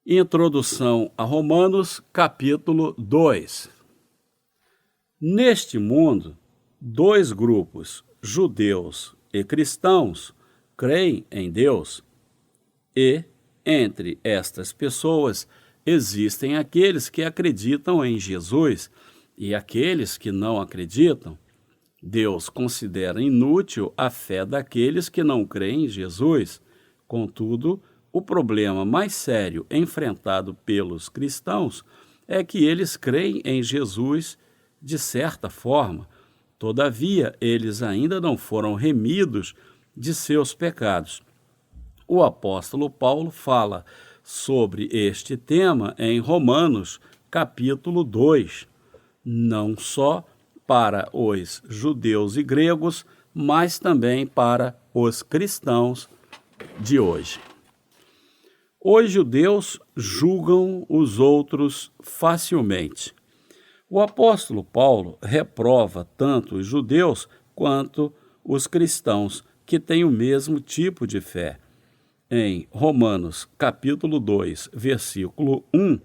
Introdução a Romanos, capítulo 2. Neste mundo, dois grupos, judeus e cristãos, creem em Deus, e, entre estas pessoas, existem aqueles que acreditam em Jesus e aqueles que não acreditam. Deus considera inútil a fé daqueles que não creem em Jesus. Contudo, o problema mais sério enfrentado pelos cristãos é que eles creem em Jesus de certa forma. Todavia, eles ainda não foram remidos de seus pecados. O apóstolo Paulo fala sobre este tema em Romanos, capítulo 2, não só para os judeus e gregos, mas também para os cristãos de hoje. Os judeus julgam os outros facilmente. O apóstolo Paulo reprova tanto os judeus quanto os cristãos que têm o mesmo tipo de fé. Em Romanos, capítulo 2, versículo 1,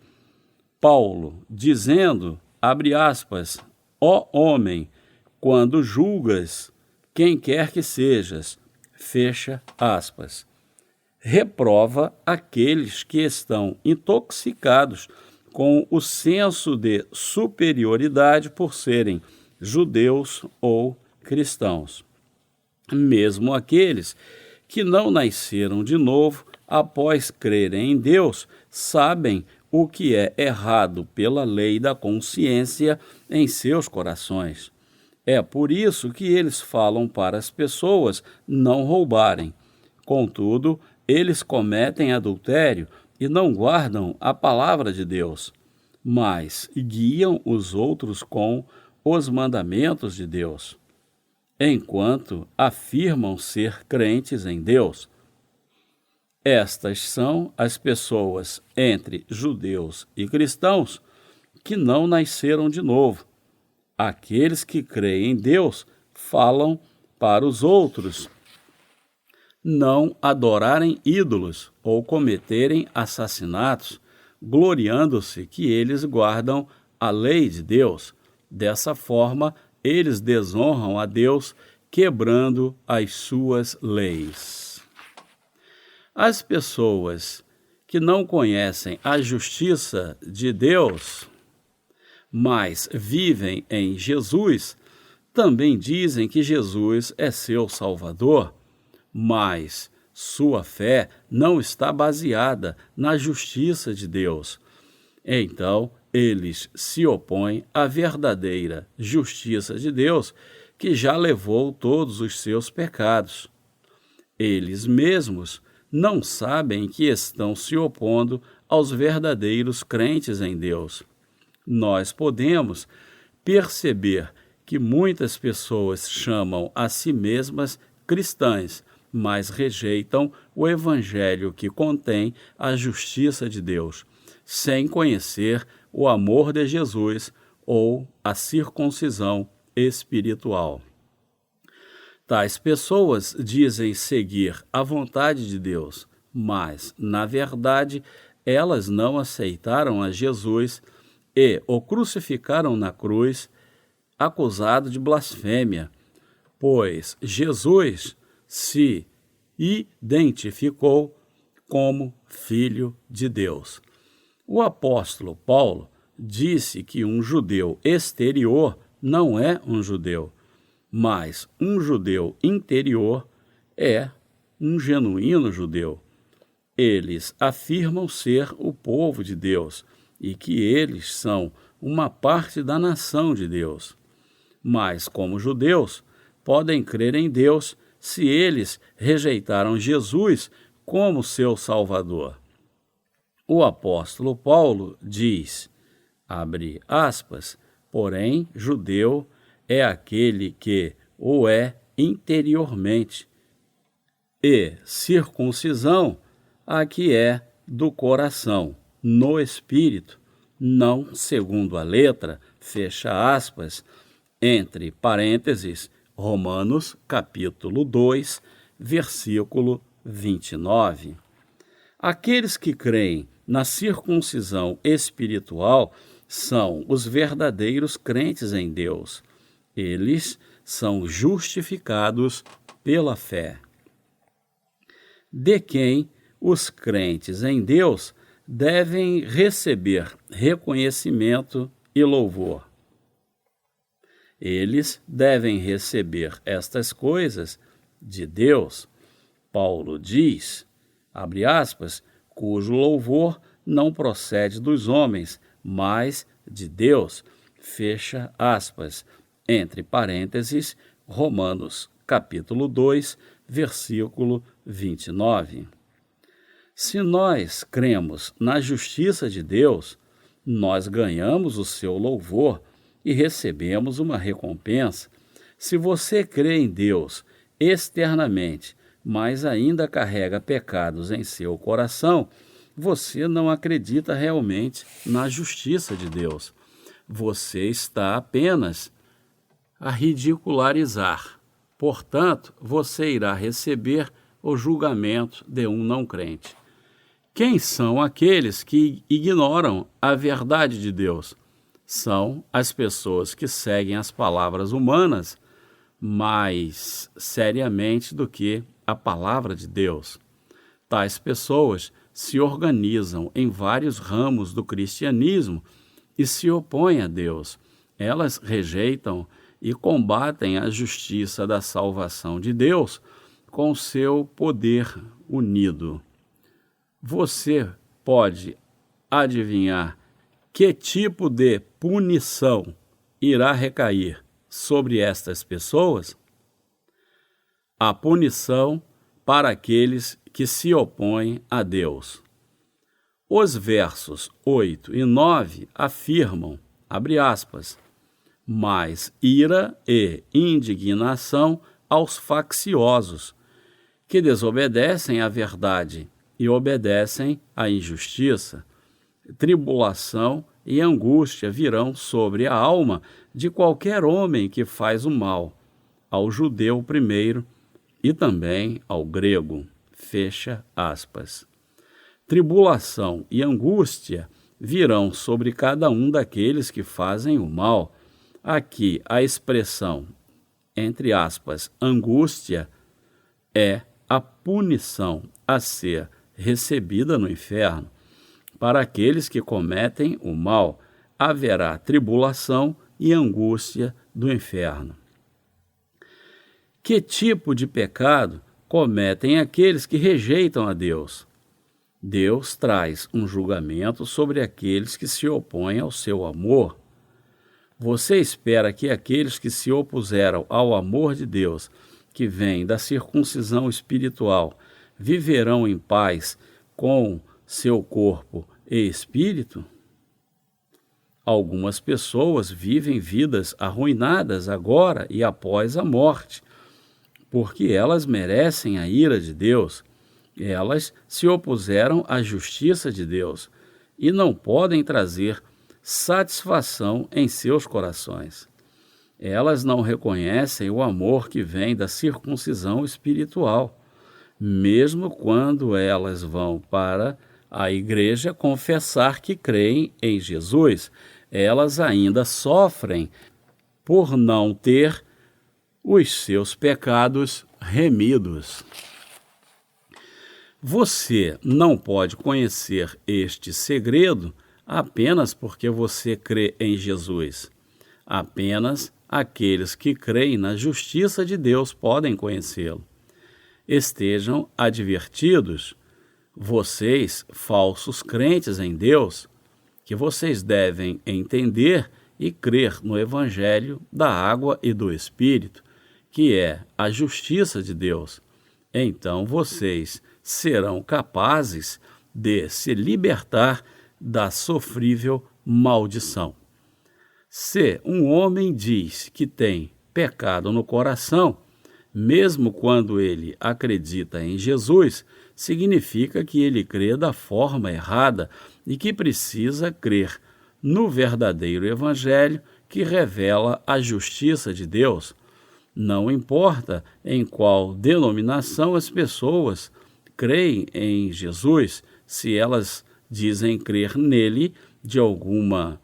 Paulo, dizendo, abre aspas, ó homem, quando julgas quem quer que sejas, fecha aspas, reprova aqueles que estão intoxicados com o senso de superioridade por serem judeus ou cristãos. Mesmo aqueles que não nasceram de novo após crerem em Deus, sabem o que é errado pela lei da consciência em seus corações. É por isso que eles falam para as pessoas não roubarem. Contudo, eles cometem adultério e não guardam a palavra de Deus, mas guiam os outros com os mandamentos de Deus, enquanto afirmam ser crentes em Deus. Estas são as pessoas entre judeus e cristãos que não nasceram de novo. Aqueles que creem em Deus falam para os outros não adorarem ídolos ou cometerem assassinatos, gloriando-se que eles guardam a lei de Deus. Dessa forma, eles desonram a Deus, quebrando as suas leis. As pessoas que não conhecem a justiça de Deus, mas vivem em Jesus, também dizem que Jesus é seu Salvador, mas sua fé não está baseada na justiça de Deus. Então, eles se opõem à verdadeira justiça de Deus, que já levou todos os seus pecados. Eles mesmos não sabem que estão se opondo aos verdadeiros crentes em Deus. Nós podemos perceber que muitas pessoas chamam a si mesmas cristãs, mas rejeitam o evangelho que contém a justiça de Deus, sem conhecer o amor de Jesus ou a circuncisão espiritual. Tais pessoas dizem seguir a vontade de Deus, mas, na verdade, elas não aceitaram a Jesus e o crucificaram na cruz, acusado de blasfêmia, pois Jesus se identificou como Filho de Deus. O apóstolo Paulo disse que um judeu exterior não é um judeu, mas um judeu interior é um genuíno judeu. Eles afirmam ser o povo de Deus e que eles são uma parte da nação de Deus. Mas, como judeus, podem crer em Deus se eles rejeitaram Jesus como seu Salvador. O apóstolo Paulo diz, abre aspas, porém, judeu é aquele que o é interiormente, e circuncisão a que é do coração, no espírito, não segundo a letra, fecha aspas, entre parênteses, Romanos, capítulo 2, versículo 29. Aqueles que creem na circuncisão espiritual são os verdadeiros crentes em Deus. Eles são justificados pela fé. De quem os crentes em Deus devem receber reconhecimento e louvor. Eles devem receber estas coisas de Deus. Paulo diz, abre aspas, cujo louvor não procede dos homens, mas de Deus, fecha aspas, entre parênteses, Romanos, capítulo 2, versículo 29. Se nós cremos na justiça de Deus, nós ganhamos o seu louvor e recebemos uma recompensa. Se você crê em Deus externamente, mas ainda carrega pecados em seu coração, você não acredita realmente na justiça de Deus. Você está apenas a ridicularizar. Portanto, você irá receber o julgamento de um não crente. Quem são aqueles que ignoram a verdade de Deus? São as pessoas que seguem as palavras humanas mais seriamente do que a palavra de Deus. Tais pessoas se organizam em vários ramos do cristianismo e se opõem a Deus. Elas rejeitam e combatem a justiça da salvação de Deus com seu poder unido. Você pode adivinhar que tipo de punição irá recair sobre estas pessoas? A punição para aqueles que se opõem a Deus. Os versos 8 e 9 afirmam, abre aspas, mais ira e indignação aos facciosos, que desobedecem à verdade e obedecem à injustiça. Tribulação e angústia virão sobre a alma de qualquer homem que faz o mal, ao judeu primeiro e também ao grego. Fecha aspas. Tribulação e angústia virão sobre cada um daqueles que fazem o mal. Aqui a expressão, entre aspas, angústia, é a punição a ser recebida no inferno. Para aqueles que cometem o mal, haverá tribulação e angústia do inferno. Que tipo de pecado cometem aqueles que rejeitam a Deus? Deus traz um julgamento sobre aqueles que se opõem ao seu amor. Você espera que aqueles que se opuseram ao amor de Deus, que vem da circuncisão espiritual, viverão em paz com seu corpo e espírito? Algumas pessoas vivem vidas arruinadas agora e após a morte, porque elas merecem a ira de Deus. Elas se opuseram à justiça de Deus e não podem trazer satisfação em seus corações. Elas não reconhecem o amor que vem da circuncisão espiritual, mesmo quando elas vão para a igreja confessar que creem em Jesus. Elas ainda sofrem por não ter os seus pecados remidos. Você não pode conhecer este segredo apenas porque você crê em Jesus. Apenas aqueles que creem na justiça de Deus podem conhecê-lo. Estejam advertidos, vocês, falsos crentes em Deus, que vocês devem entender e crer no Evangelho da água e do Espírito, que é a justiça de Deus. Então vocês serão capazes de se libertar da sofrível maldição. Se um homem diz que tem pecado no coração, mesmo quando ele acredita em Jesus, significa que ele crê da forma errada e que precisa crer no verdadeiro Evangelho que revela a justiça de Deus. Não importa em qual denominação as pessoas creem em Jesus, se elas dizem crer nele de alguma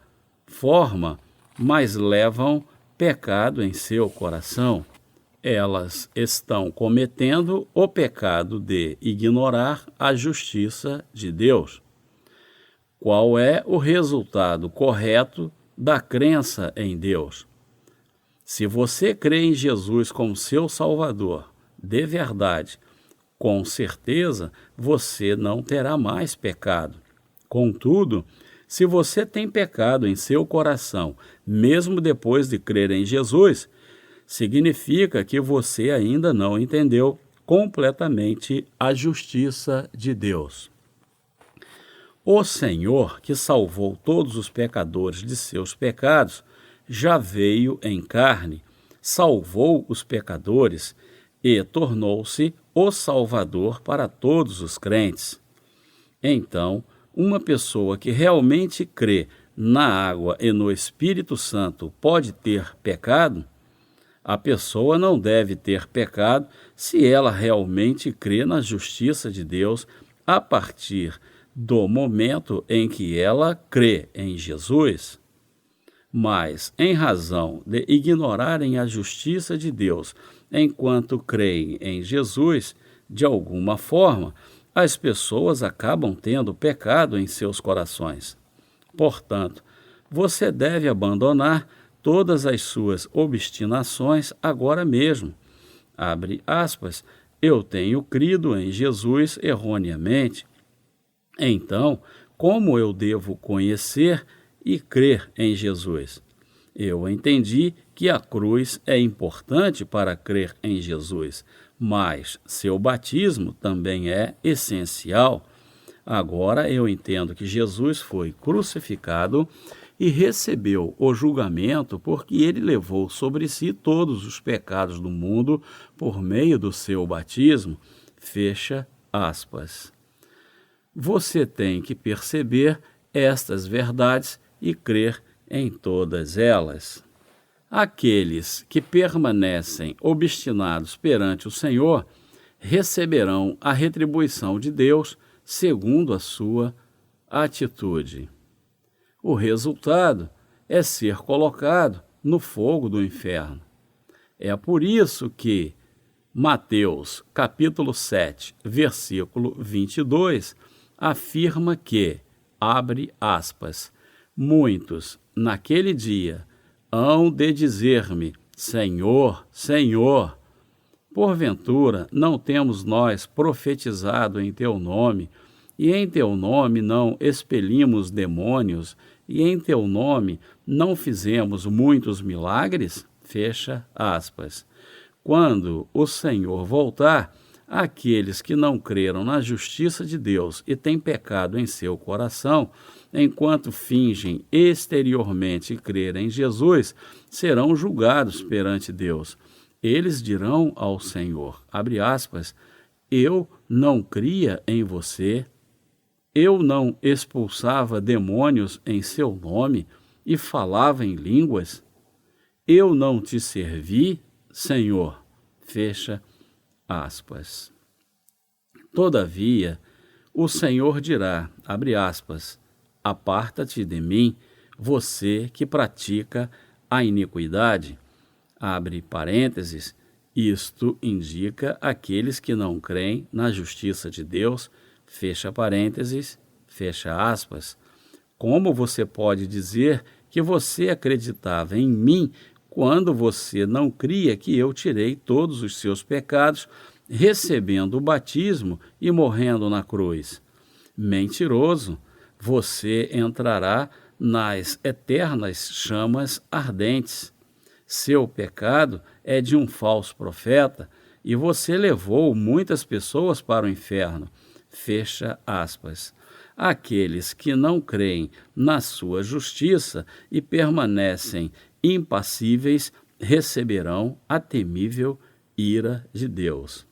forma, mas levam pecado em seu coração. Elas estão cometendo o pecado de ignorar a justiça de Deus. Qual é o resultado correto da crença em Deus? Se você crê em Jesus como seu Salvador, de verdade, com certeza você não terá mais pecado. Contudo, se você tem pecado em seu coração, mesmo depois de crer em Jesus, significa que você ainda não entendeu completamente a justiça de Deus. O Senhor, que salvou todos os pecadores de seus pecados, já veio em carne, salvou os pecadores e tornou-se o Salvador para todos os crentes. Então, uma pessoa que realmente crê na água e no Espírito Santo pode ter pecado? A pessoa não deve ter pecado se ela realmente crê na justiça de Deus a partir do momento em que ela crê em Jesus. Mas, em razão de ignorarem a justiça de Deus enquanto creem em Jesus, de alguma forma, as pessoas acabam tendo pecado em seus corações. Portanto, você deve abandonar todas as suas obstinações agora mesmo. Abre aspas, eu tenho crido em Jesus erroneamente. Então, como eu devo conhecer e crer em Jesus? Eu entendi que a cruz é importante para crer em Jesus, mas seu batismo também é essencial. Agora eu entendo que Jesus foi crucificado e recebeu o julgamento porque ele levou sobre si todos os pecados do mundo por meio do seu batismo. Fecha aspas. Você tem que perceber estas verdades e crer em todas elas. Aqueles que permanecem obstinados perante o Senhor receberão a retribuição de Deus segundo a sua atitude. O resultado é ser colocado no fogo do inferno. É por isso que Mateus, capítulo 7, versículo 22, afirma que, abre aspas, muitos naquele dia hão de dizer-me, Senhor, Senhor, porventura não temos nós profetizado em teu nome, e em teu nome não expelimos demônios, e em teu nome não fizemos muitos milagres? Fecha aspas. Quando o Senhor voltar, aqueles que não creram na justiça de Deus e têm pecado em seu coração, enquanto fingem exteriormente crer em Jesus, serão julgados perante Deus. Eles dirão ao Senhor, abre aspas, eu não cria em você, eu não expulsava demônios em seu nome e falava em línguas, eu não te servi, Senhor, fecha aspas. Todavia, o Senhor dirá, abre aspas, aparta-te de mim, você que pratica a iniquidade, abre parênteses, isto indica aqueles que não creem na justiça de Deus, fecha parênteses, fecha aspas. Como você pode dizer que você acreditava em mim quando você não cria que eu tirei todos os seus pecados, recebendo o batismo e morrendo na cruz? Mentiroso, você entrará nas eternas chamas ardentes. Seu pecado é de um falso profeta e você levou muitas pessoas para o inferno. Fecha aspas. Aqueles que não creem na sua justiça e permanecem impassíveis receberão a temível ira de Deus.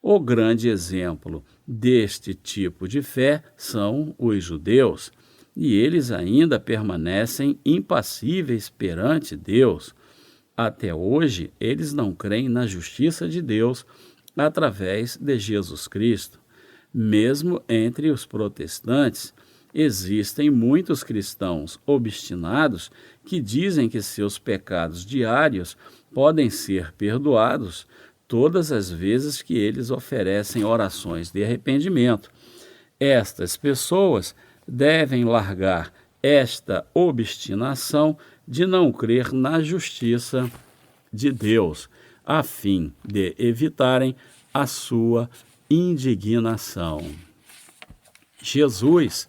O grande exemplo deste tipo de fé são os judeus, e eles ainda permanecem impassíveis perante Deus. Até hoje, eles não creem na justiça de Deus através de Jesus Cristo. Mesmo entre os protestantes, existem muitos cristãos obstinados que dizem que seus pecados diários podem ser perdoados todas as vezes que eles oferecem orações de arrependimento. Estas pessoas devem largar esta obstinação de não crer na justiça de Deus, a fim de evitarem a sua indignação. Jesus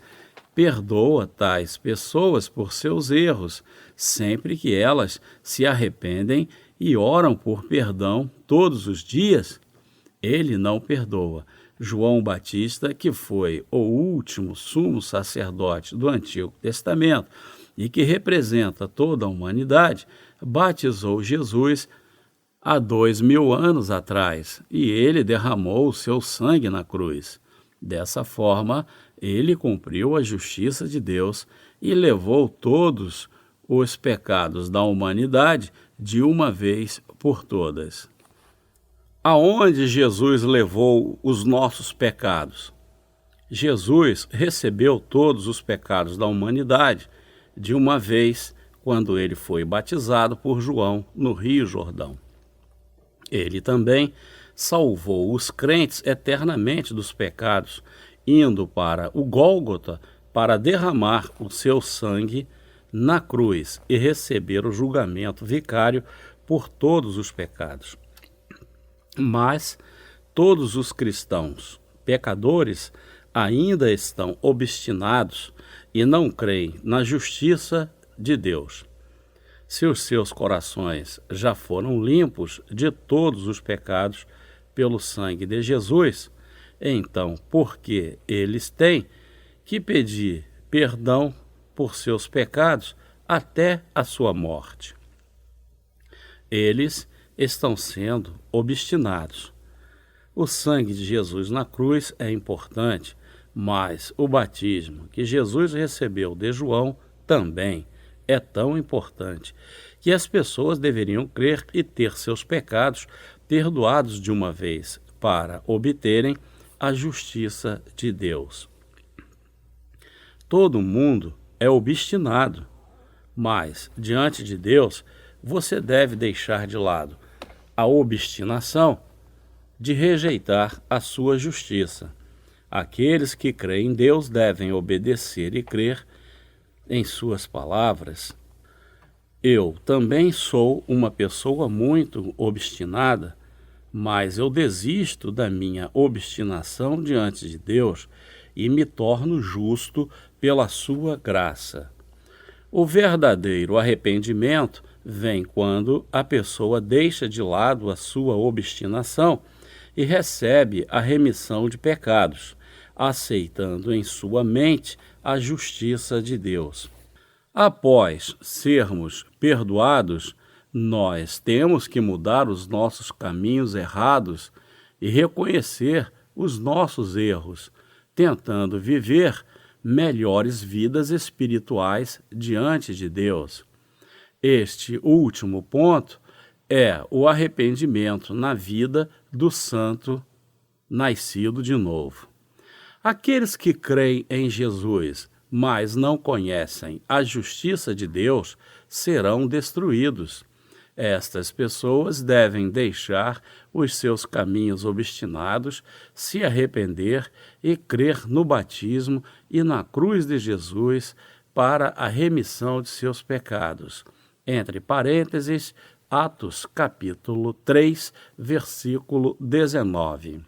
perdoa tais pessoas por seus erros, sempre que elas se arrependem e oram por perdão todos os dias. Ele não perdoa. João Batista, que foi o último sumo sacerdote do Antigo Testamento e que representa toda a humanidade, batizou Jesus há 2000 anos atrás e ele derramou o seu sangue na cruz. Dessa forma, ele cumpriu a justiça de Deus e levou todos os pecados da humanidade de uma vez por todas. Aonde Jesus levou os nossos pecados? Jesus recebeu todos os pecados da humanidade de uma vez quando ele foi batizado por João no Rio Jordão. Ele também salvou os crentes eternamente dos pecados, indo para o Gólgota para derramar o seu sangue na cruz e receber o julgamento vicário por todos os pecados. Mas todos os cristãos pecadores ainda estão obstinados e não creem na justiça de Deus. Se os seus corações já foram limpos de todos os pecados pelo sangue de Jesus, então por que eles têm que pedir perdão por seus pecados até a sua morte? Eles estão sendo obstinados. O sangue de Jesus na cruz é importante, mas o batismo que Jesus recebeu de João também é tão importante que as pessoas deveriam crer e ter seus pecados perdoados de uma vez para obterem a justiça de Deus. Todo mundo é obstinado, mas diante de Deus você deve deixar de lado a obstinação de rejeitar a sua justiça. Aqueles que creem em Deus devem obedecer e crer em suas palavras. Eu também sou uma pessoa muito obstinada, mas eu desisto da minha obstinação diante de Deus e me torno justo pela sua graça. O verdadeiro arrependimento vem quando a pessoa deixa de lado a sua obstinação e recebe a remissão de pecados, aceitando em sua mente a justiça de Deus. Após sermos perdoados, nós temos que mudar os nossos caminhos errados e reconhecer os nossos erros, tentando viver melhores vidas espirituais diante de Deus. Este último ponto é o arrependimento na vida do santo nascido de novo. Aqueles que creem em Jesus, mas não conhecem a justiça de Deus, serão destruídos. Estas pessoas devem deixar os seus caminhos obstinados, se arrepender e crer no batismo e na cruz de Jesus para a remissão de seus pecados. Entre parênteses, Atos capítulo 3, versículo 19.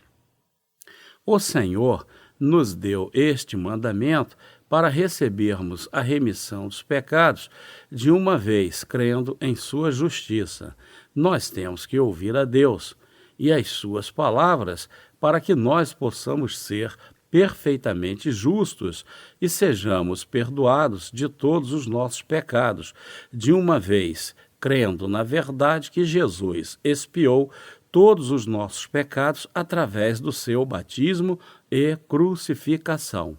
O Senhor nos deu este mandamento para recebermos a remissão dos pecados de uma vez crendo em sua justiça. Nós temos que ouvir a Deus e as suas palavras para que nós possamos ser perfeitamente justos e sejamos perdoados de todos os nossos pecados, de uma vez crendo na verdade que Jesus expiou todos os nossos pecados através do seu batismo e crucificação.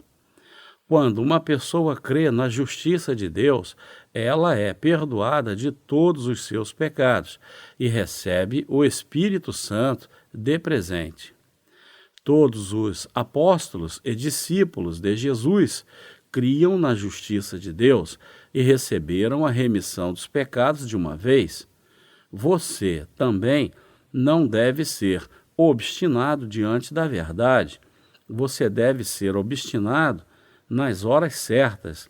Quando uma pessoa crê na justiça de Deus, ela é perdoada de todos os seus pecados e recebe o Espírito Santo de presente. Todos os apóstolos e discípulos de Jesus criam na justiça de Deus e receberam a remissão dos pecados de uma vez. Você também não deve ser obstinado diante da verdade. Você deve ser obstinado nas horas certas.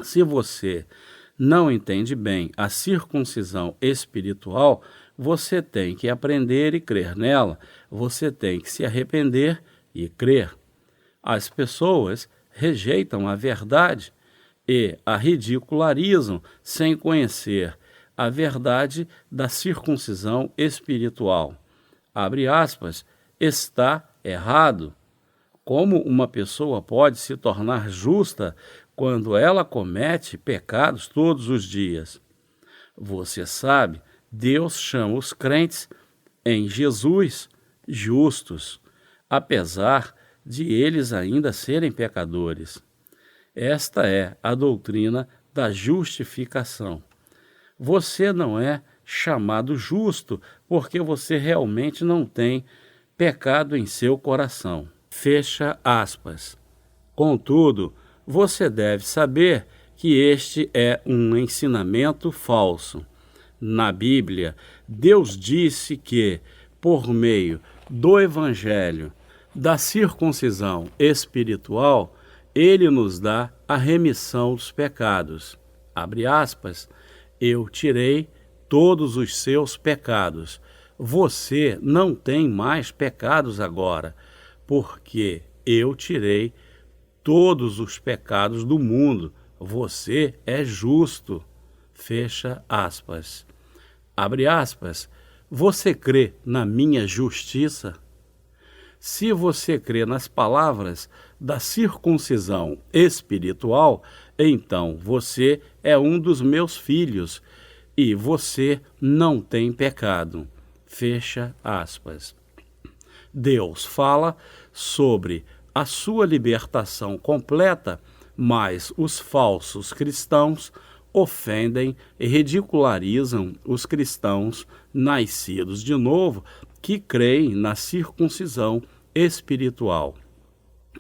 Se você não entende bem a circuncisão espiritual, você tem que aprender e crer nela. Você tem que se arrepender e crer. As pessoas rejeitam a verdade e a ridicularizam sem conhecer a verdade da circuncisão espiritual. Abre aspas, está errado. Como uma pessoa pode se tornar justa quando ela comete pecados todos os dias? Você sabe, Deus chama os crentes em Jesus justos, apesar de eles ainda serem pecadores. Esta é a doutrina da justificação. Você não é chamado justo porque você realmente não tem pecado em seu coração. Fecha aspas. Contudo, você deve saber que este é um ensinamento falso. Na Bíblia, Deus disse que, por meio do Evangelho, da circuncisão espiritual, Ele nos dá a remissão dos pecados. Abre aspas, eu tirei todos os seus pecados. Você não tem mais pecados agora, porque eu tirei todos os pecados do mundo. Você é justo. Fecha aspas. Abre aspas. Você crê na minha justiça? Se você crê nas palavras da circuncisão espiritual, então você é um dos meus filhos e você não tem pecado. Fecha aspas. Deus fala sobre a sua libertação completa, mas os falsos cristãos ofendem e ridicularizam os cristãos nascidos de novo que creem na circuncisão espiritual.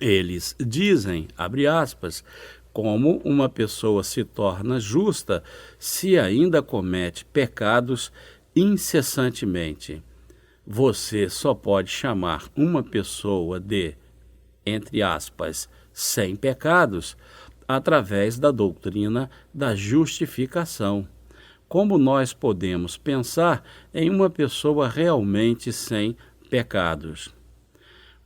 Eles dizem, abre aspas, como uma pessoa se torna justa se ainda comete pecados incessantemente. Você só pode chamar uma pessoa de, entre aspas, sem pecados, através da doutrina da justificação. Como nós podemos pensar em uma pessoa realmente sem pecados?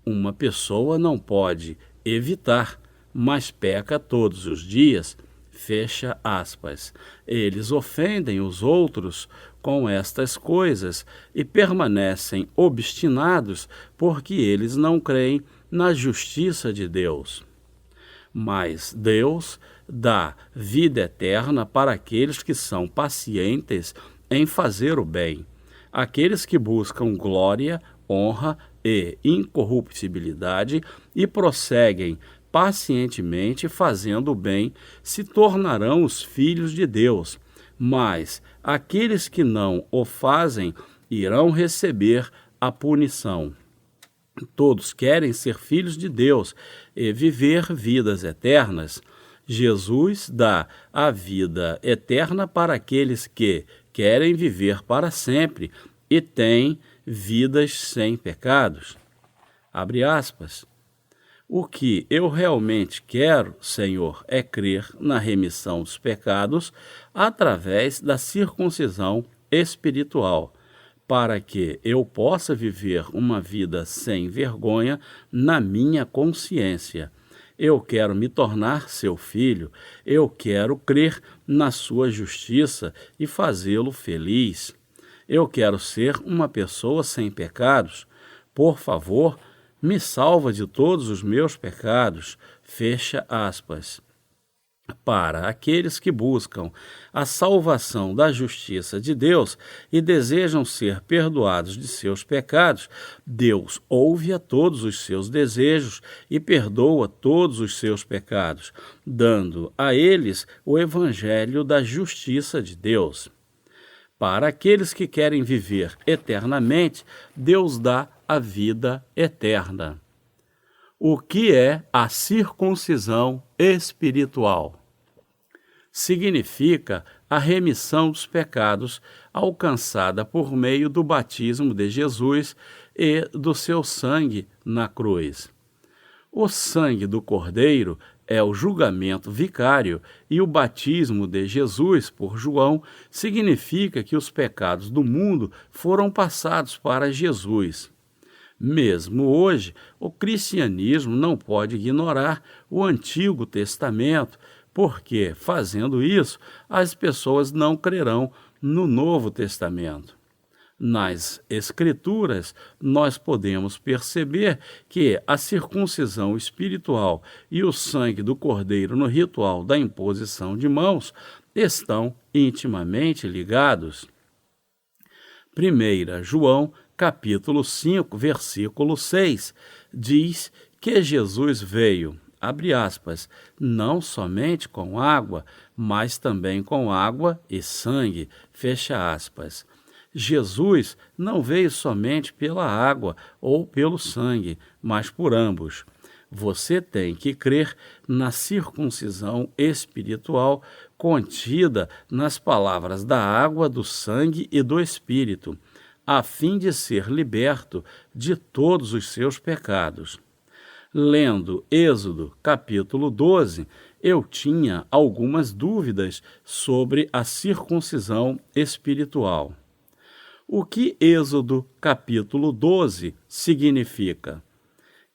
Uma pessoa não pode evitar, mas peca todos os dias. Fecha aspas. Eles ofendem os outros com estas coisas e permanecem obstinados porque eles não creem na justiça de Deus. Mas Deus dá vida eterna para aqueles que são pacientes em fazer o bem, aqueles que buscam glória, honra e incorruptibilidade e prosseguem pacientemente fazendo o bem, se tornarão os filhos de Deus. Mas aqueles que não o fazem irão receber a punição. Todos querem ser filhos de Deus e viver vidas eternas. Jesus dá a vida eterna para aqueles que querem viver para sempre e têm vidas sem pecados. Abre aspas. O que eu realmente quero, Senhor, é crer na remissão dos pecados através da circuncisão espiritual, para que eu possa viver uma vida sem vergonha na minha consciência. Eu quero me tornar seu filho, eu quero crer na sua justiça e fazê-lo feliz. Eu quero ser uma pessoa sem pecados. Por favor, me salva de todos os meus pecados. Fecha aspas. Para aqueles que buscam a salvação da justiça de Deus e desejam ser perdoados de seus pecados, Deus ouve a todos os seus desejos e perdoa todos os seus pecados, dando a eles o evangelho da justiça de Deus. Para aqueles que querem viver eternamente, Deus dá a vida eterna. O que é a circuncisão espiritual? Significa a remissão dos pecados alcançada por meio do batismo de Jesus e do seu sangue na cruz. O sangue do Cordeiro é o julgamento vicário e o batismo de Jesus por João significa que os pecados do mundo foram passados para Jesus. Mesmo hoje, o cristianismo não pode ignorar o Antigo Testamento, porque, fazendo isso, as pessoas não crerão no Novo Testamento. Nas Escrituras, nós podemos perceber que a circuncisão espiritual e o sangue do Cordeiro no ritual da imposição de mãos estão intimamente ligados. 1 João, capítulo 5, versículo 6, diz que Jesus veio, abre aspas, não somente com água, mas também com água e sangue, fecha aspas. Jesus não veio somente pela água ou pelo sangue, mas por ambos. Você tem que crer na circuncisão espiritual contida nas palavras da água, do sangue e do Espírito, a fim de ser liberto de todos os seus pecados. Lendo Êxodo, capítulo 12, eu tinha algumas dúvidas sobre a circuncisão espiritual. O que Êxodo, capítulo 12, significa?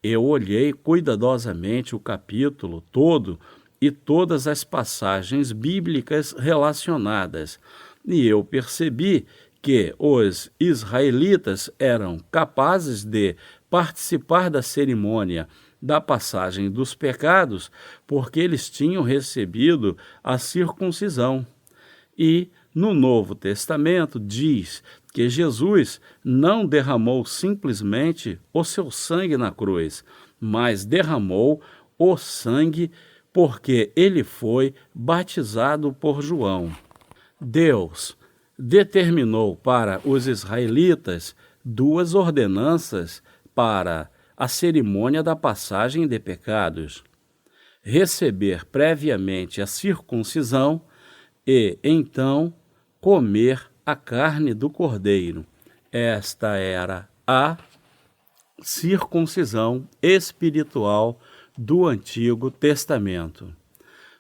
Eu olhei cuidadosamente o capítulo todo e todas as passagens bíblicas relacionadas, e eu percebi que os israelitas eram capazes de participar da cerimônia da passagem dos pecados, porque eles tinham recebido a circuncisão. E no Novo Testamento diz que Jesus não derramou simplesmente o seu sangue na cruz, mas derramou o sangue porque ele foi batizado por João. Deus determinou para os israelitas duas ordenanças para a cerimônia da passagem de pecados: receber previamente a circuncisão e, então, comer a carne do cordeiro. Esta era a circuncisão espiritual do Antigo Testamento.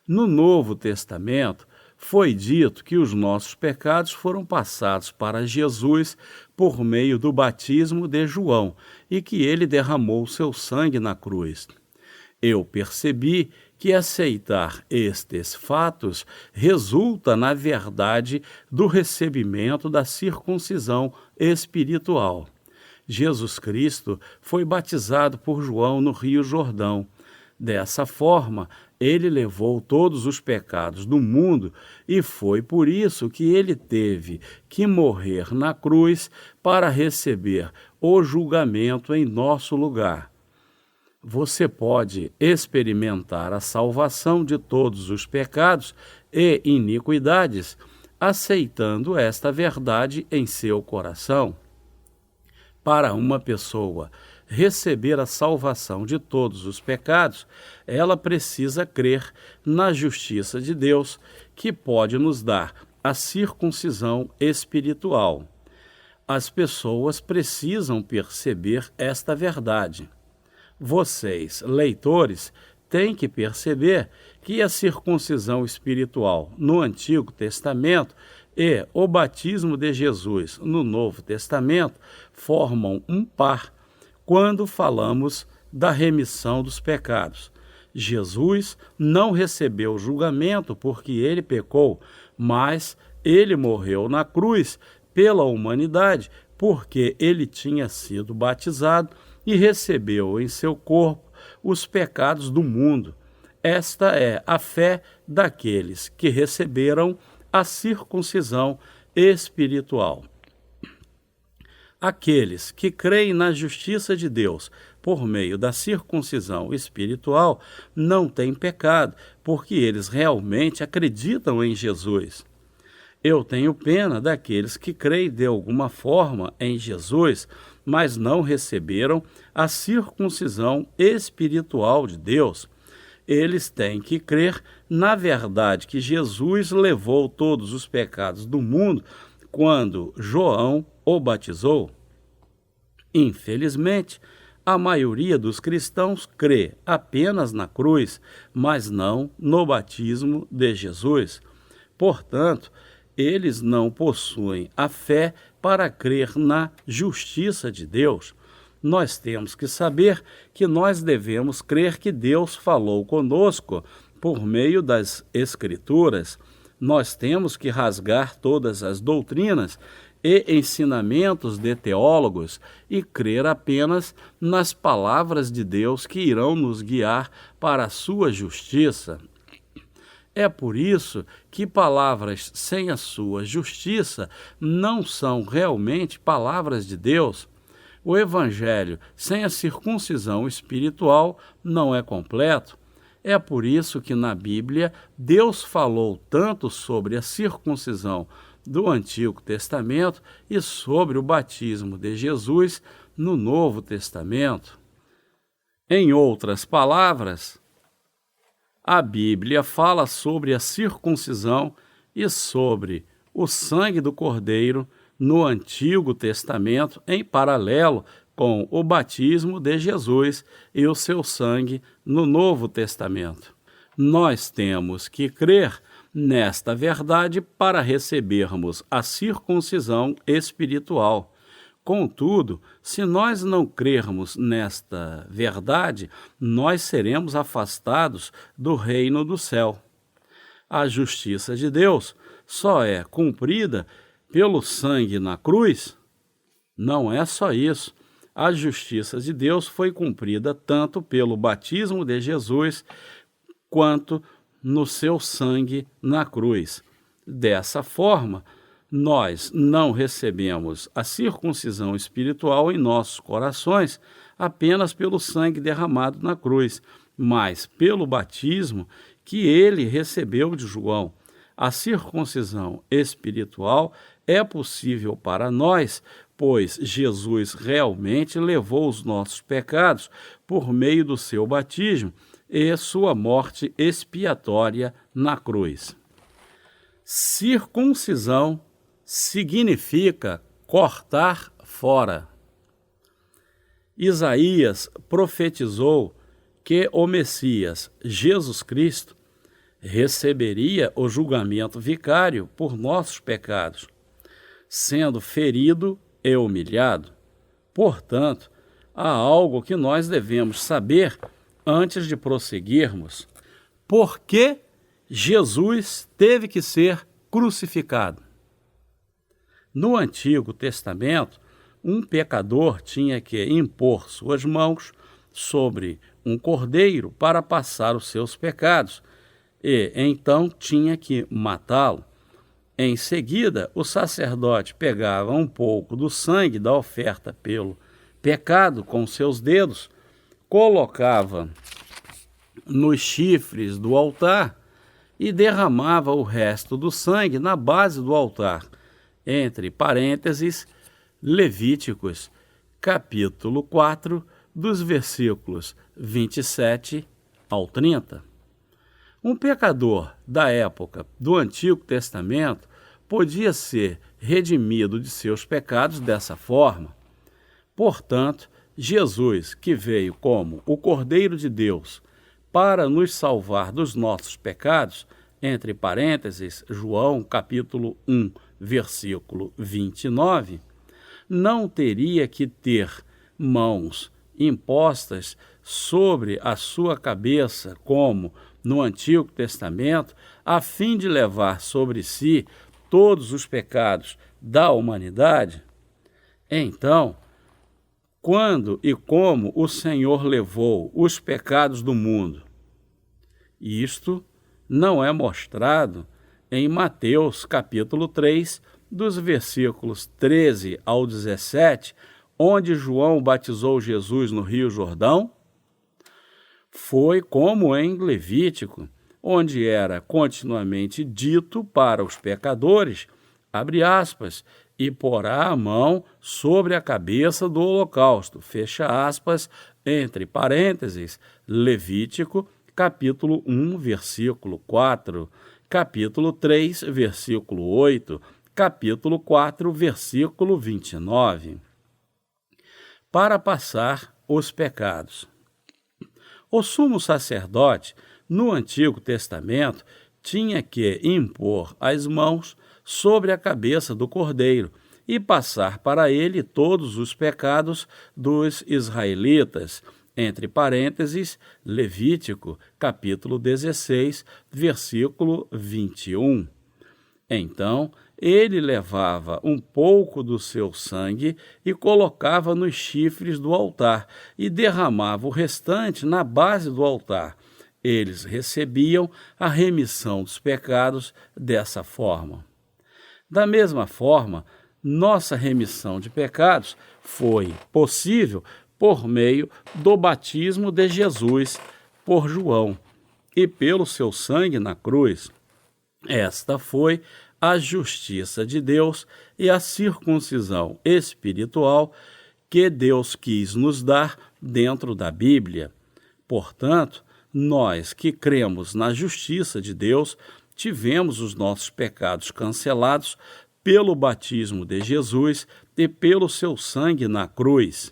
No Novo Testamento, foi dito que os nossos pecados foram passados para Jesus por meio do batismo de João e que ele derramou seu sangue na cruz. Eu percebi que aceitar estes fatos resulta, na verdade, do recebimento da circuncisão espiritual. Jesus Cristo foi batizado por João no Rio Jordão. Dessa forma, ele levou todos os pecados do mundo e foi por isso que ele teve que morrer na cruz para receber o julgamento em nosso lugar. Você pode experimentar a salvação de todos os pecados e iniquidades, aceitando esta verdade em seu coração. Para uma pessoa receber a salvação de todos os pecados, ela precisa crer na justiça de Deus, que pode nos dar a circuncisão espiritual. As pessoas precisam perceber esta verdade. Vocês, leitores, têm que perceber que a circuncisão espiritual no Antigo Testamento e o batismo de Jesus no Novo Testamento formam um par quando falamos da remissão dos pecados. Jesus não recebeu julgamento porque ele pecou, mas ele morreu na cruz pela humanidade porque ele tinha sido batizado e recebeu em seu corpo os pecados do mundo. Esta é a fé daqueles que receberam a circuncisão espiritual. Aqueles que creem na justiça de Deus por meio da circuncisão espiritual não têm pecado, porque eles realmente acreditam em Jesus. Eu tenho pena daqueles que creem de alguma forma em Jesus, mas não receberam a circuncisão espiritual de Deus. Eles têm que crer na verdade que Jesus levou todos os pecados do mundo quando João o batizou. Infelizmente, a maioria dos cristãos crê apenas na cruz, mas não no batismo de Jesus. Portanto, eles não possuem a fé para crer na justiça de Deus. Nós temos que saber que nós devemos crer que Deus falou conosco por meio das Escrituras. Nós temos que rasgar todas as doutrinas e ensinamentos de teólogos e crer apenas nas palavras de Deus que irão nos guiar para a sua justiça. É por isso que palavras sem a sua justiça não são realmente palavras de Deus. O Evangelho sem a circuncisão espiritual não é completo. É por isso que na Bíblia Deus falou tanto sobre a circuncisão do Antigo Testamento e sobre o batismo de Jesus no Novo Testamento. Em outras palavras, a Bíblia fala sobre a circuncisão e sobre o sangue do Cordeiro no Antigo Testamento, em paralelo com o batismo de Jesus e o seu sangue no Novo Testamento. Nós temos que crer nesta verdade para recebermos a circuncisão espiritual. Contudo, se nós não crermos nesta verdade, nós seremos afastados do reino do céu. A justiça de Deus só é cumprida pelo sangue na cruz? Não é só isso. A justiça de Deus foi cumprida tanto pelo batismo de Jesus quanto no seu sangue na cruz. Dessa forma, nós não recebemos a circuncisão espiritual em nossos corações apenas pelo sangue derramado na cruz, mas pelo batismo que ele recebeu de João. A circuncisão espiritual é possível para nós, pois Jesus realmente levou os nossos pecados por meio do seu batismo e sua morte expiatória na cruz. Circuncisão significa cortar fora. Isaías profetizou que o Messias, Jesus Cristo, receberia o julgamento vicário por nossos pecados, sendo ferido e humilhado. Portanto, há algo que nós devemos saber antes de prosseguirmos. Por que Jesus teve que ser crucificado? No Antigo Testamento, um pecador tinha que impor suas mãos sobre um cordeiro para passar os seus pecados e então tinha que matá-lo. Em seguida, o sacerdote pegava um pouco do sangue da oferta pelo pecado com seus dedos, colocava nos chifres do altar e derramava o resto do sangue na base do altar. Entre parênteses, Levíticos, capítulo 4, dos versículos 27 ao 30. Um pecador da época do Antigo Testamento podia ser redimido de seus pecados dessa forma. Portanto, Jesus, que veio como o Cordeiro de Deus para nos salvar dos nossos pecados, entre parênteses, João capítulo 1, versículo 29, não teria que ter mãos impostas sobre a sua cabeça, como no Antigo Testamento, a fim de levar sobre si todos os pecados da humanidade. Então, quando e como o Senhor levou os pecados do mundo? Isto não é mostrado em Mateus capítulo 3, dos versículos 13 ao 17, onde João batizou Jesus no Rio Jordão. Foi como em Levítico, onde era continuamente dito para os pecadores, abre aspas, e porá a mão sobre a cabeça do holocausto. Fecha aspas, entre parênteses, Levítico, capítulo 1, versículo 4, capítulo 3, versículo 8, capítulo 4, versículo 29. Para passar os pecados. O sumo sacerdote, no Antigo Testamento, tinha que impor as mãos sobre a cabeça do cordeiro e passar para ele todos os pecados dos israelitas, entre parênteses, Levítico, capítulo 16, versículo 21. Então, ele levava um pouco do seu sangue e colocava nos chifres do altar e derramava o restante na base do altar. Eles recebiam a remissão dos pecados dessa forma. Da mesma forma, nossa remissão de pecados foi possível por meio do batismo de Jesus por João e pelo seu sangue na cruz. Esta foi a justiça de Deus e a circuncisão espiritual que Deus quis nos dar dentro da Bíblia. Portanto, nós que cremos na justiça de Deus, tivemos os nossos pecados cancelados pelo batismo de Jesus e pelo seu sangue na cruz.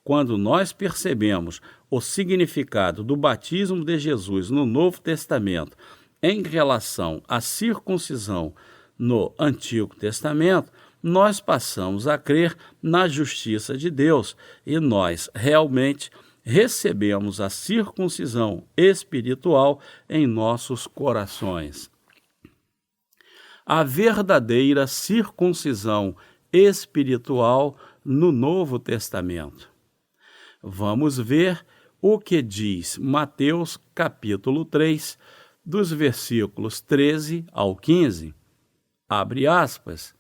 Quando nós percebemos o significado do batismo de Jesus no Novo Testamento em relação à circuncisão no Antigo Testamento, nós passamos a crer na justiça de Deus e nós realmente recebemos a circuncisão espiritual em nossos corações. A verdadeira circuncisão espiritual no Novo Testamento. Vamos ver o que diz Mateus capítulo 3, dos versículos 13 ao 15. Abre aspas.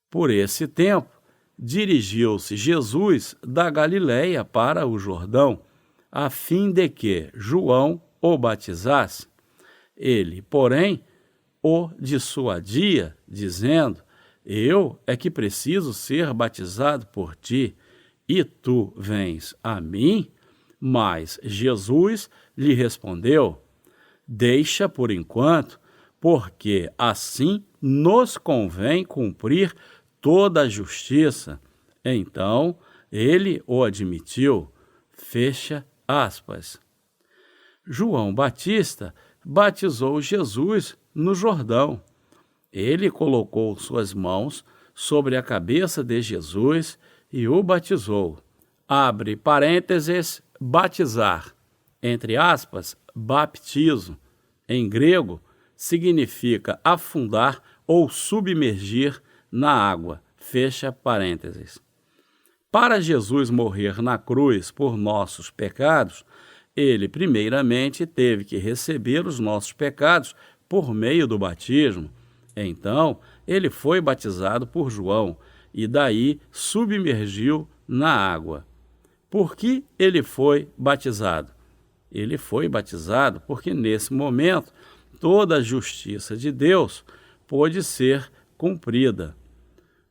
Por esse tempo, dirigiu-se Jesus da Galileia para o Jordão, a fim de que João o batizasse. Ele, porém, o dissuadia, dizendo: Eu é que preciso ser batizado por ti, e tu vens a mim? Mas Jesus lhe respondeu: Deixa por enquanto, porque assim nos convém cumprir toda a justiça. Então ele o admitiu. Fecha aspas. João Batista batizou Jesus no Jordão. Ele colocou suas mãos sobre a cabeça de Jesus e o batizou. Abre parênteses, batizar, entre aspas, baptizo. Em grego, significa afundar ou submergir na água. Fecha parênteses. Para Jesus morrer na cruz por nossos pecados, ele primeiramente teve que receber os nossos pecados por meio do batismo. Então, ele foi batizado por João e daí submergiu na água. Por que ele foi batizado? Ele foi batizado porque nesse momento toda a justiça de Deus pôde ser cumprida.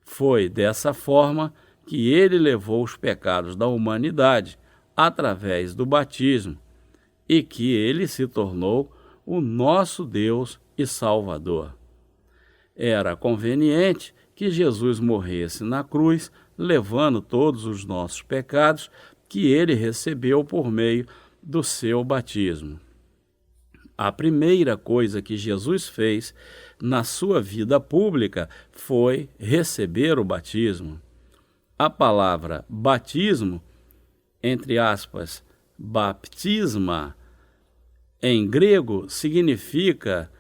Foi dessa forma que ele levou os pecados da humanidade através do batismo e que ele se tornou o nosso Deus e Salvador. Era conveniente que Jesus morresse na cruz, levando todos os nossos pecados que ele recebeu por meio do seu batismo. A primeira coisa que Jesus fez na sua vida pública foi receber o batismo. A palavra batismo, entre aspas, baptisma, em grego significa,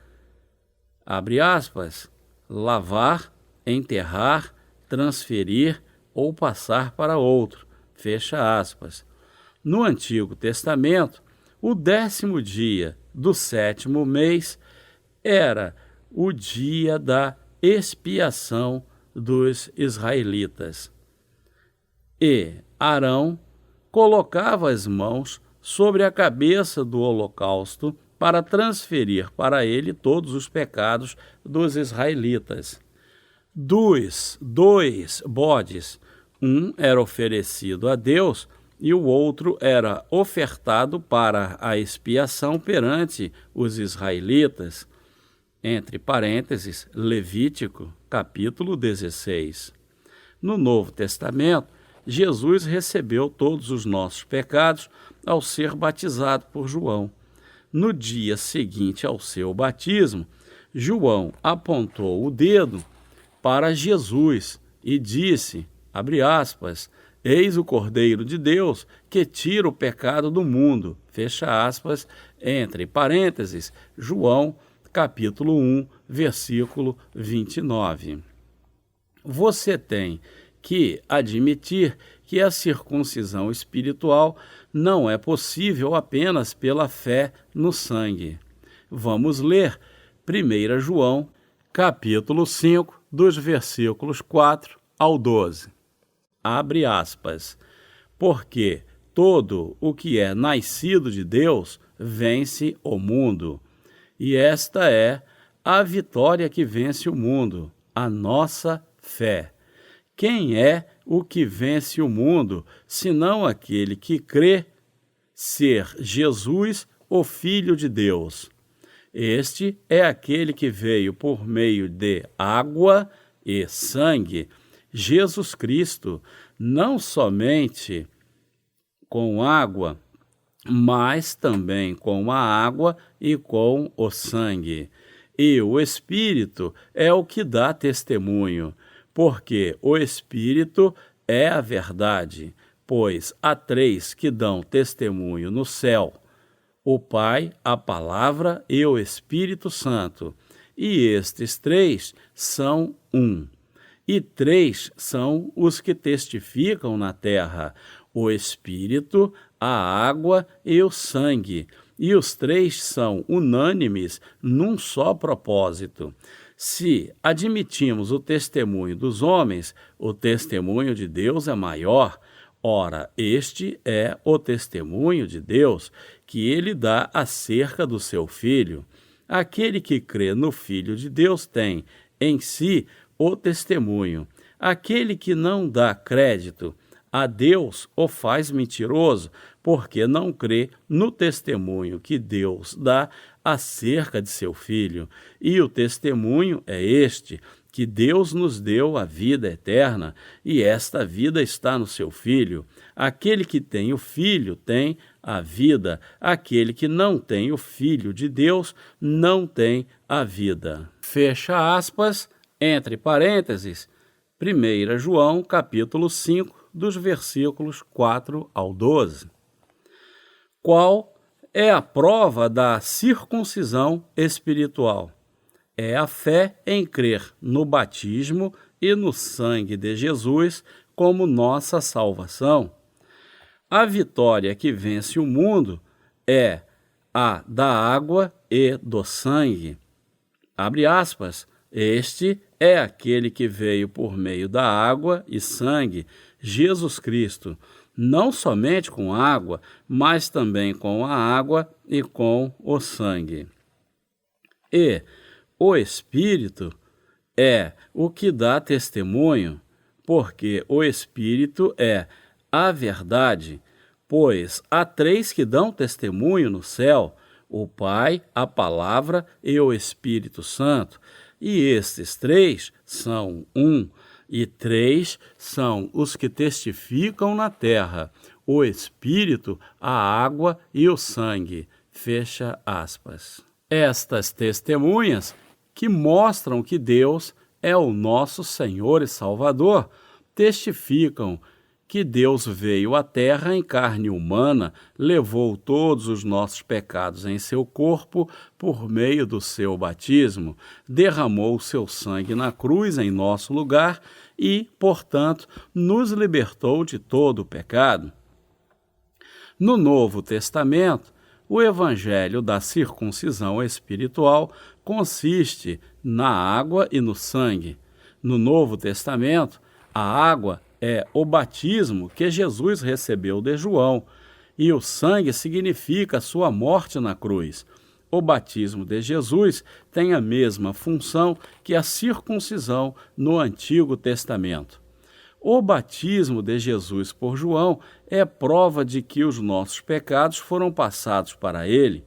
abre aspas, lavar, enterrar, transferir ou passar para outro, fecha aspas. No Antigo Testamento, o 10º dia do 7º mês era o dia da expiação dos israelitas. E Arão colocava as mãos sobre a cabeça do holocausto para transferir para ele todos os pecados dos israelitas. Dos dois bodes, um era oferecido a Deus e o outro era ofertado para a expiação perante os israelitas. Entre parênteses, Levítico, capítulo 16. No Novo Testamento, Jesus recebeu todos os nossos pecados ao ser batizado por João. No dia seguinte ao seu batismo, João apontou o dedo para Jesus e disse, abre aspas, eis o Cordeiro de Deus que tira o pecado do mundo, fecha aspas, entre parênteses, João, capítulo 1, versículo 29. Você tem que admitir que a circuncisão espiritual não é possível apenas pela fé no sangue. Vamos ler 1 João, capítulo 5, dos versículos 4 ao 12. Abre aspas. Porque todo o que é nascido de Deus vence o mundo. E esta é a vitória que vence o mundo, a nossa fé. Quem é o que vence o mundo, senão aquele que crê ser Jesus, o Filho de Deus? Este é aquele que veio por meio de água e sangue, Jesus Cristo, não somente com água, mas também com a água e com o sangue. E o Espírito é o que dá testemunho, porque o Espírito é a verdade, pois há três que dão testemunho no céu: o Pai, a Palavra e o Espírito Santo. E estes três são um. E três são os que testificam na terra: o Espírito, a água e o sangue. E os três são unânimes num só propósito. Se admitimos o testemunho dos homens, o testemunho de Deus é maior. Ora, este é o testemunho de Deus que ele dá acerca do seu Filho. Aquele que crê no Filho de Deus tem em si o testemunho. Aquele que não dá crédito a Deus o faz mentiroso, porque não crê no testemunho que Deus dá acerca de seu Filho. E o testemunho é este, que Deus nos deu a vida eterna, e esta vida está no seu Filho. Aquele que tem o Filho tem a vida. Aquele que não tem o Filho de Deus não tem a vida. Fecha aspas, entre parênteses, 1 João, capítulo 5, dos versículos 4 ao 12. Qual é a prova da circuncisão espiritual? É a fé em crer no batismo e no sangue de Jesus como nossa salvação. A vitória que vence o mundo é a da água e do sangue. Abre aspas. Este é aquele que veio por meio da água e sangue, Jesus Cristo, não somente com água, mas também com a água e com o sangue. E o Espírito é o que dá testemunho, porque o Espírito é a verdade, pois há três que dão testemunho no céu: o Pai, a Palavra e o Espírito Santo. E estes três são um, e três são os que testificam na terra: o Espírito, a água e o sangue. Fecha aspas. Estas testemunhas, que mostram que Deus é o nosso Senhor e Salvador, testificam que Deus veio à terra em carne humana, levou todos os nossos pecados em seu corpo por meio do seu batismo, derramou o seu sangue na cruz em nosso lugar e, portanto, nos libertou de todo o pecado. No Novo Testamento, o evangelho da circuncisão espiritual consiste na água e no sangue. No Novo Testamento, a água é o batismo que Jesus recebeu de João, e o sangue significa sua morte na cruz. o batismo de Jesus tem a mesma função que a circuncisão no Antigo Testamento. O batismo de Jesus por João é prova de que os nossos pecados foram passados para ele.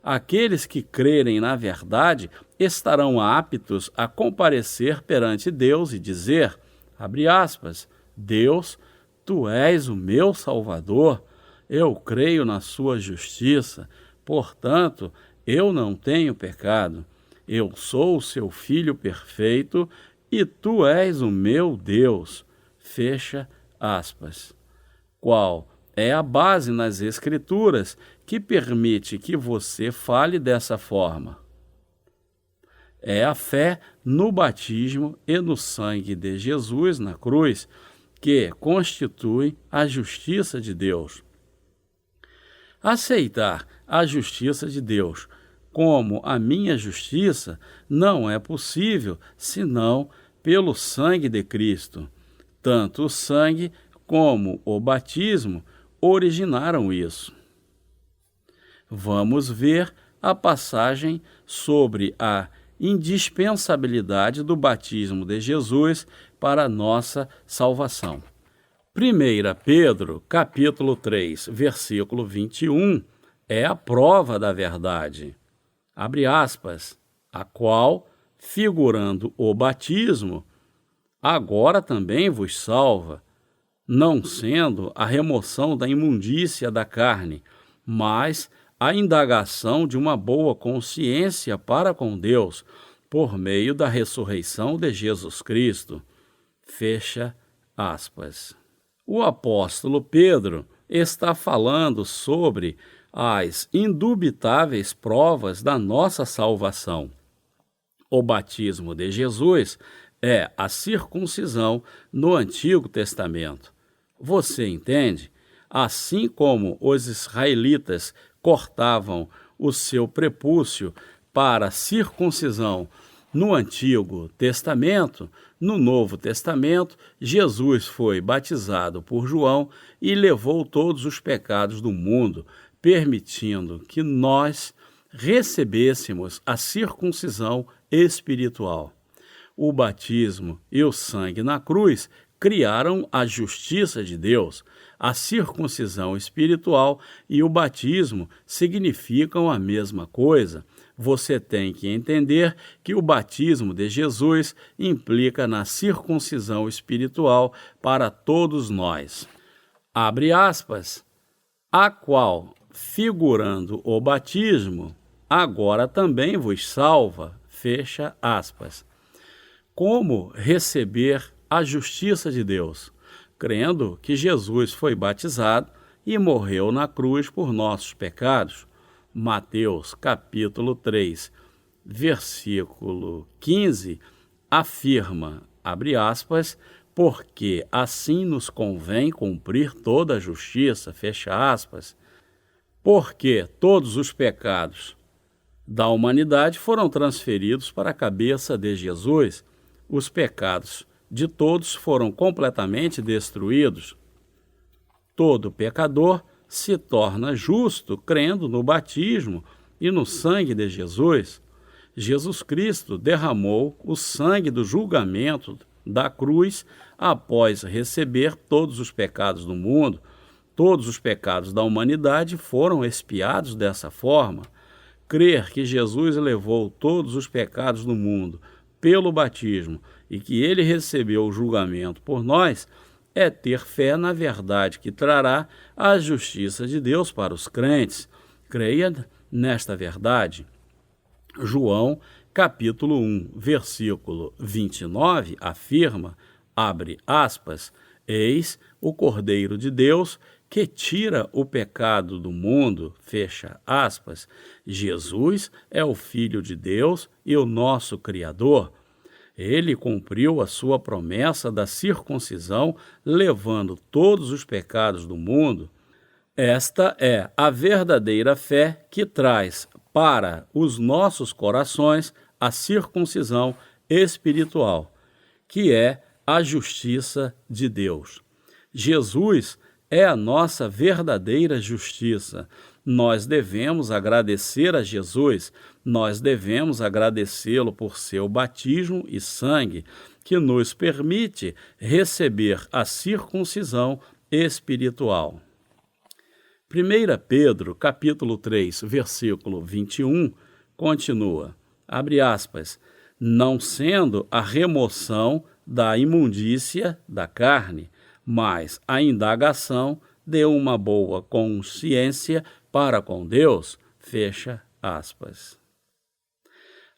Aqueles que crerem na verdade estarão aptos a comparecer perante Deus e dizer, abre aspas, Deus, tu és o meu Salvador, eu creio na sua justiça, portanto, eu não tenho pecado, eu sou o seu Filho perfeito e tu és o meu Deus, fecha aspas. Qual é a base nas Escrituras que permite que você fale dessa forma? É a fé no batismo e no sangue de Jesus na cruz, que constitui a justiça de Deus. Aceitar a justiça de Deus como a minha justiça não é possível senão pelo sangue de Cristo. Tanto o sangue como o batismo originaram isso. Vamos ver a passagem sobre a indispensabilidade do batismo de Jesus para a nossa salvação. 1 Pedro, capítulo 3, versículo 21, é a prova da verdade. Abre aspas, a qual, figurando o batismo, agora também vos salva, não sendo a remoção da imundícia da carne, mas a indagação de uma boa consciência para com Deus, por meio da ressurreição de Jesus Cristo. Fecha aspas. O apóstolo Pedro está falando sobre as indubitáveis provas da nossa salvação. O batismo de Jesus é a circuncisão no Antigo Testamento. Você entende? Assim como os israelitas cortavam o seu prepúcio para circuncisão no Antigo Testamento, no Novo Testamento, Jesus foi batizado por João e levou todos os pecados do mundo, permitindo que nós recebêssemos a circuncisão espiritual. O batismo e o sangue na cruz criaram a justiça de Deus. A circuncisão espiritual e o batismo significam a mesma coisa. Você tem que entender que o batismo de Jesus implica na circuncisão espiritual para todos nós. Abre aspas, a qual, figurando o batismo, agora também vos salva, fecha aspas. Como receber a justiça de Deus? Crendo que Jesus foi batizado e morreu na cruz por nossos pecados. Mateus, capítulo 3, versículo 15, afirma, abre aspas, porque assim nos convém cumprir toda a justiça, fecha aspas, porque todos os pecados da humanidade foram transferidos para a cabeça de Jesus, os pecados de todos foram completamente destruídos. Todo pecador se torna justo crendo no batismo e no sangue de Jesus. Jesus Cristo derramou o sangue do julgamento da cruz após receber todos os pecados do mundo. Todos os pecados da humanidade foram expiados dessa forma. Crer que Jesus levou todos os pecados do mundo pelo batismo e que ele recebeu o julgamento por nós, é ter fé na verdade que trará a justiça de Deus para os crentes. Creia nesta verdade. João, capítulo 1, versículo 29, afirma, abre aspas, eis o Cordeiro de Deus que tira o pecado do mundo, fecha aspas. Jesus é o Filho de Deus e o nosso Criador. Ele cumpriu a sua promessa da circuncisão, levando todos os pecados do mundo. Esta é a verdadeira fé que traz para os nossos corações a circuncisão espiritual, que é a justiça de Deus. Jesus é a nossa verdadeira justiça. Nós devemos agradecer a Jesus, nós devemos agradecê-lo por seu batismo e sangue, que nos permite receber a circuncisão espiritual. 1 Pedro, capítulo 3, versículo 21, continua, abre aspas, não sendo a remoção da imundícia da carne, mas a indagação de uma boa consciência para com Deus, fecha aspas.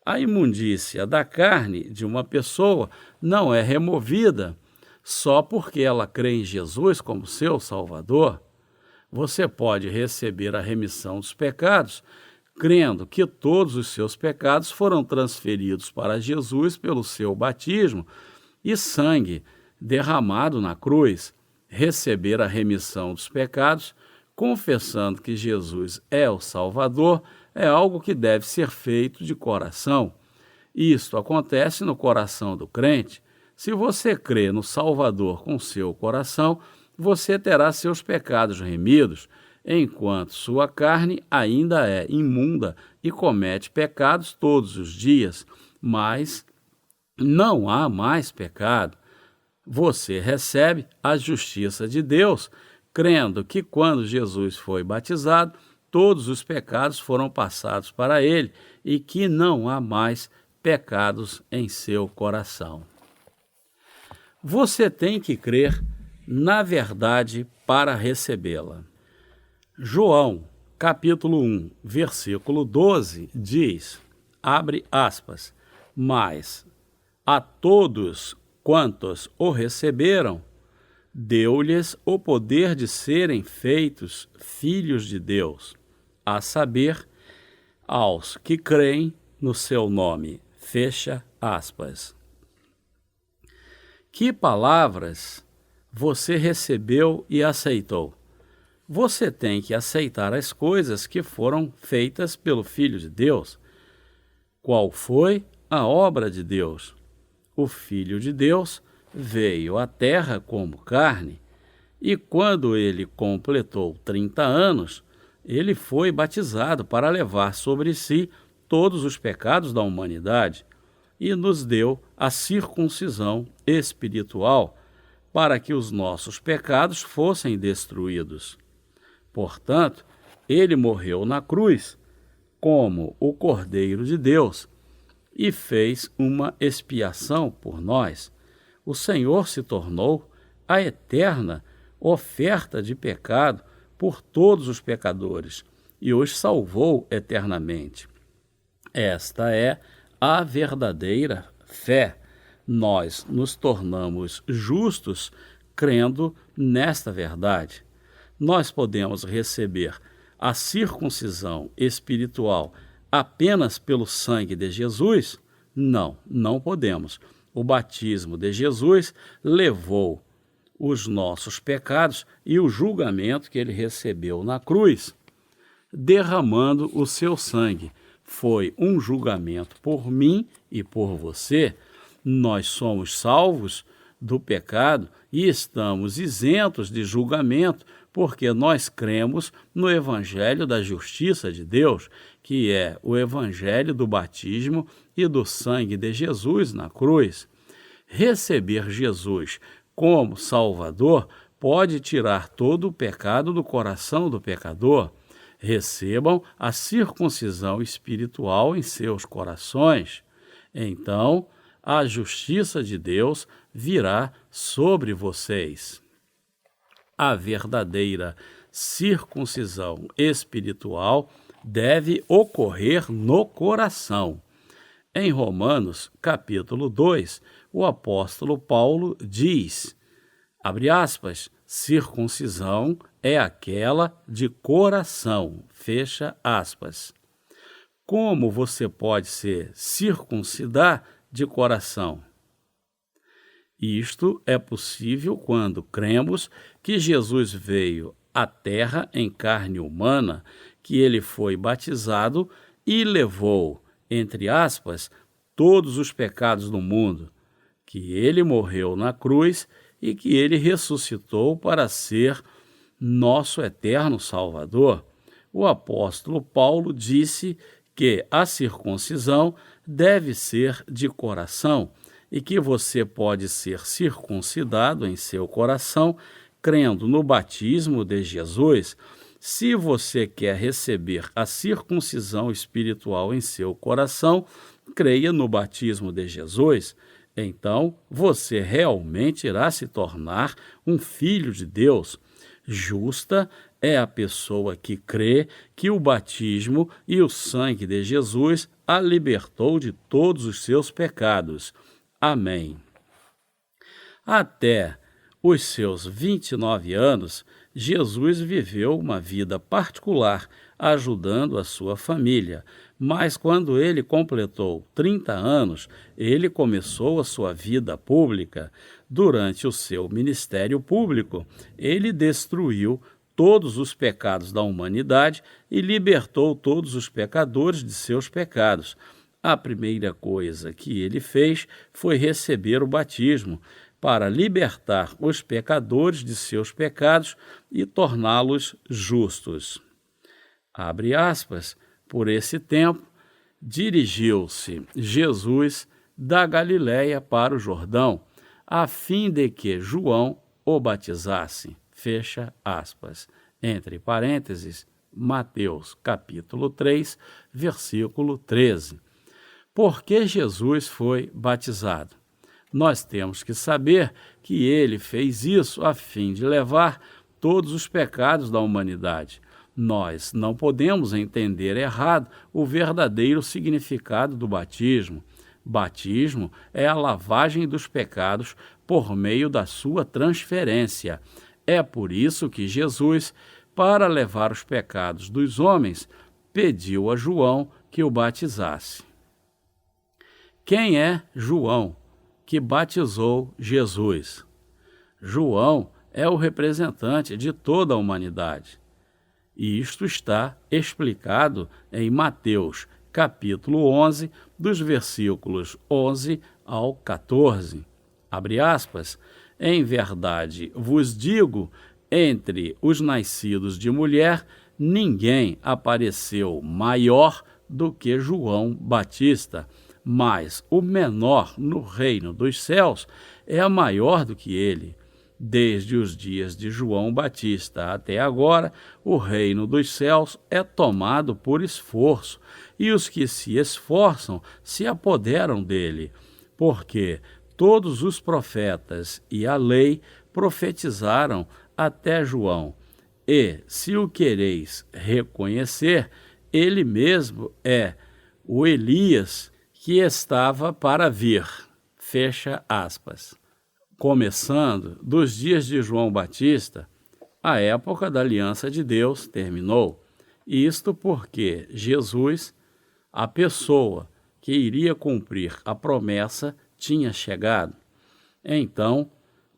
A imundícia da carne de uma pessoa não é removida só porque ela crê em Jesus como seu Salvador. Você pode receber a remissão dos pecados crendo que todos os seus pecados foram transferidos para Jesus pelo seu batismo e sangue derramado na cruz, receber a remissão dos pecados, confessando que Jesus é o Salvador, é algo que deve ser feito de coração. Isto acontece no coração do crente. Se você crê no Salvador com seu coração, você terá seus pecados remidos, enquanto sua carne ainda é imunda e comete pecados todos os dias, mas não há mais pecado. Você recebe a justiça de Deus, crendo que quando Jesus foi batizado, todos os pecados foram passados para ele e que não há mais pecados em seu coração. Você tem que crer na verdade para recebê-la. João, capítulo 1, versículo 12, diz, abre aspas, mas a todos quantos o receberam, deu-lhes o poder de serem feitos filhos de Deus, a saber, aos que creem no seu nome, fecha aspas. Que palavras você recebeu e aceitou? Você tem que aceitar as coisas que foram feitas pelo Filho de Deus. Qual foi a obra de Deus? O Filho de Deus veio à terra como carne, e quando ele completou 30 anos, ele foi batizado para levar sobre si todos os pecados da humanidade e nos deu a circuncisão espiritual para que os nossos pecados fossem destruídos. Portanto, ele morreu na cruz como o Cordeiro de Deus e fez uma expiação por nós. O Senhor se tornou a eterna oferta de pecado por todos os pecadores e os salvou eternamente. Esta é a verdadeira fé. Nós nos tornamos justos crendo nesta verdade. Nós podemos receber a circuncisão espiritual apenas pelo sangue de Jesus? Não, não podemos. O batismo de Jesus levou os nossos pecados e o julgamento que ele recebeu na cruz, derramando o seu sangue. Foi um julgamento por mim e por você. Nós somos salvos do pecado e estamos isentos de julgamento, porque nós cremos no Evangelho da Justiça de Deus, que é o Evangelho do batismo e do sangue de Jesus na cruz. Receber Jesus como Salvador pode tirar todo o pecado do coração do pecador. Recebam a circuncisão espiritual em seus corações. Então, a justiça de Deus virá sobre vocês. A verdadeira circuncisão espiritual deve ocorrer no coração. Em Romanos, capítulo 2, o apóstolo Paulo diz, abre aspas, circuncisão é aquela de coração, fecha aspas. Como você pode se circuncidar de coração? Isto é possível quando cremos que Jesus veio à terra em carne humana, que ele foi batizado e levou, entre aspas, todos os pecados do mundo, que ele morreu na cruz e que ele ressuscitou para ser nosso eterno Salvador, o apóstolo Paulo disse que a circuncisão deve ser de coração e que você pode ser circuncidado em seu coração crendo no batismo de Jesus. Se você quer receber a circuncisão espiritual em seu coração, creia no batismo de Jesus. Então, você realmente irá se tornar um filho de Deus. Justa é a pessoa que crê que o batismo e o sangue de Jesus a libertou de todos os seus pecados. Amém. Até os seus 29 anos, Jesus viveu uma vida particular, ajudando a sua família. Mas quando ele completou 30 anos, ele começou a sua vida pública. Durante o seu ministério público, ele destruiu todos os pecados da humanidade e libertou todos os pecadores de seus pecados. A primeira coisa que ele fez foi receber o batismo, para libertar os pecadores de seus pecados e torná-los justos. Abre aspas, por esse tempo, dirigiu-se Jesus da Galiléia para o Jordão, a fim de que João o batizasse. Fecha aspas. Entre parênteses, Mateus capítulo 3, versículo 13. Por que Jesus foi batizado? Nós temos que saber que ele fez isso a fim de levar todos os pecados da humanidade. Nós não podemos entender errado o verdadeiro significado do batismo. Batismo é a lavagem dos pecados por meio da sua transferência. É por isso que Jesus, para levar os pecados dos homens, pediu a João que o batizasse. Quem é João, que batizou Jesus? João é o representante de toda a humanidade. E isto está explicado em Mateus, capítulo 11, dos versículos 11 ao 14. Abre aspas, em verdade vos digo, entre os nascidos de mulher, ninguém apareceu maior do que João Batista, mas o menor no reino dos céus é maior do que ele. Desde os dias de João Batista até agora, o reino dos céus é tomado por esforço, e os que se esforçam se apoderam dele, porque todos os profetas e a lei profetizaram até João. E, se o quereis reconhecer, ele mesmo é o Elias que estava para vir. Fecha aspas. Começando dos dias de João Batista, a época da aliança de Deus terminou. Isto porque Jesus, a pessoa que iria cumprir a promessa, tinha chegado. Então,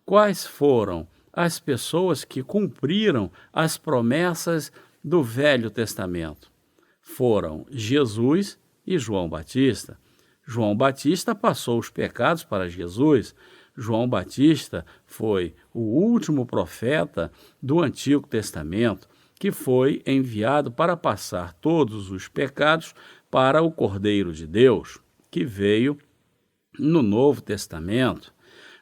quais foram as pessoas que cumpriram as promessas do Velho Testamento? Foram Jesus e João Batista. João Batista passou os pecados para Jesus. João Batista foi o último profeta do Antigo Testamento que foi enviado para passar todos os pecados para o Cordeiro de Deus, que veio no Novo Testamento.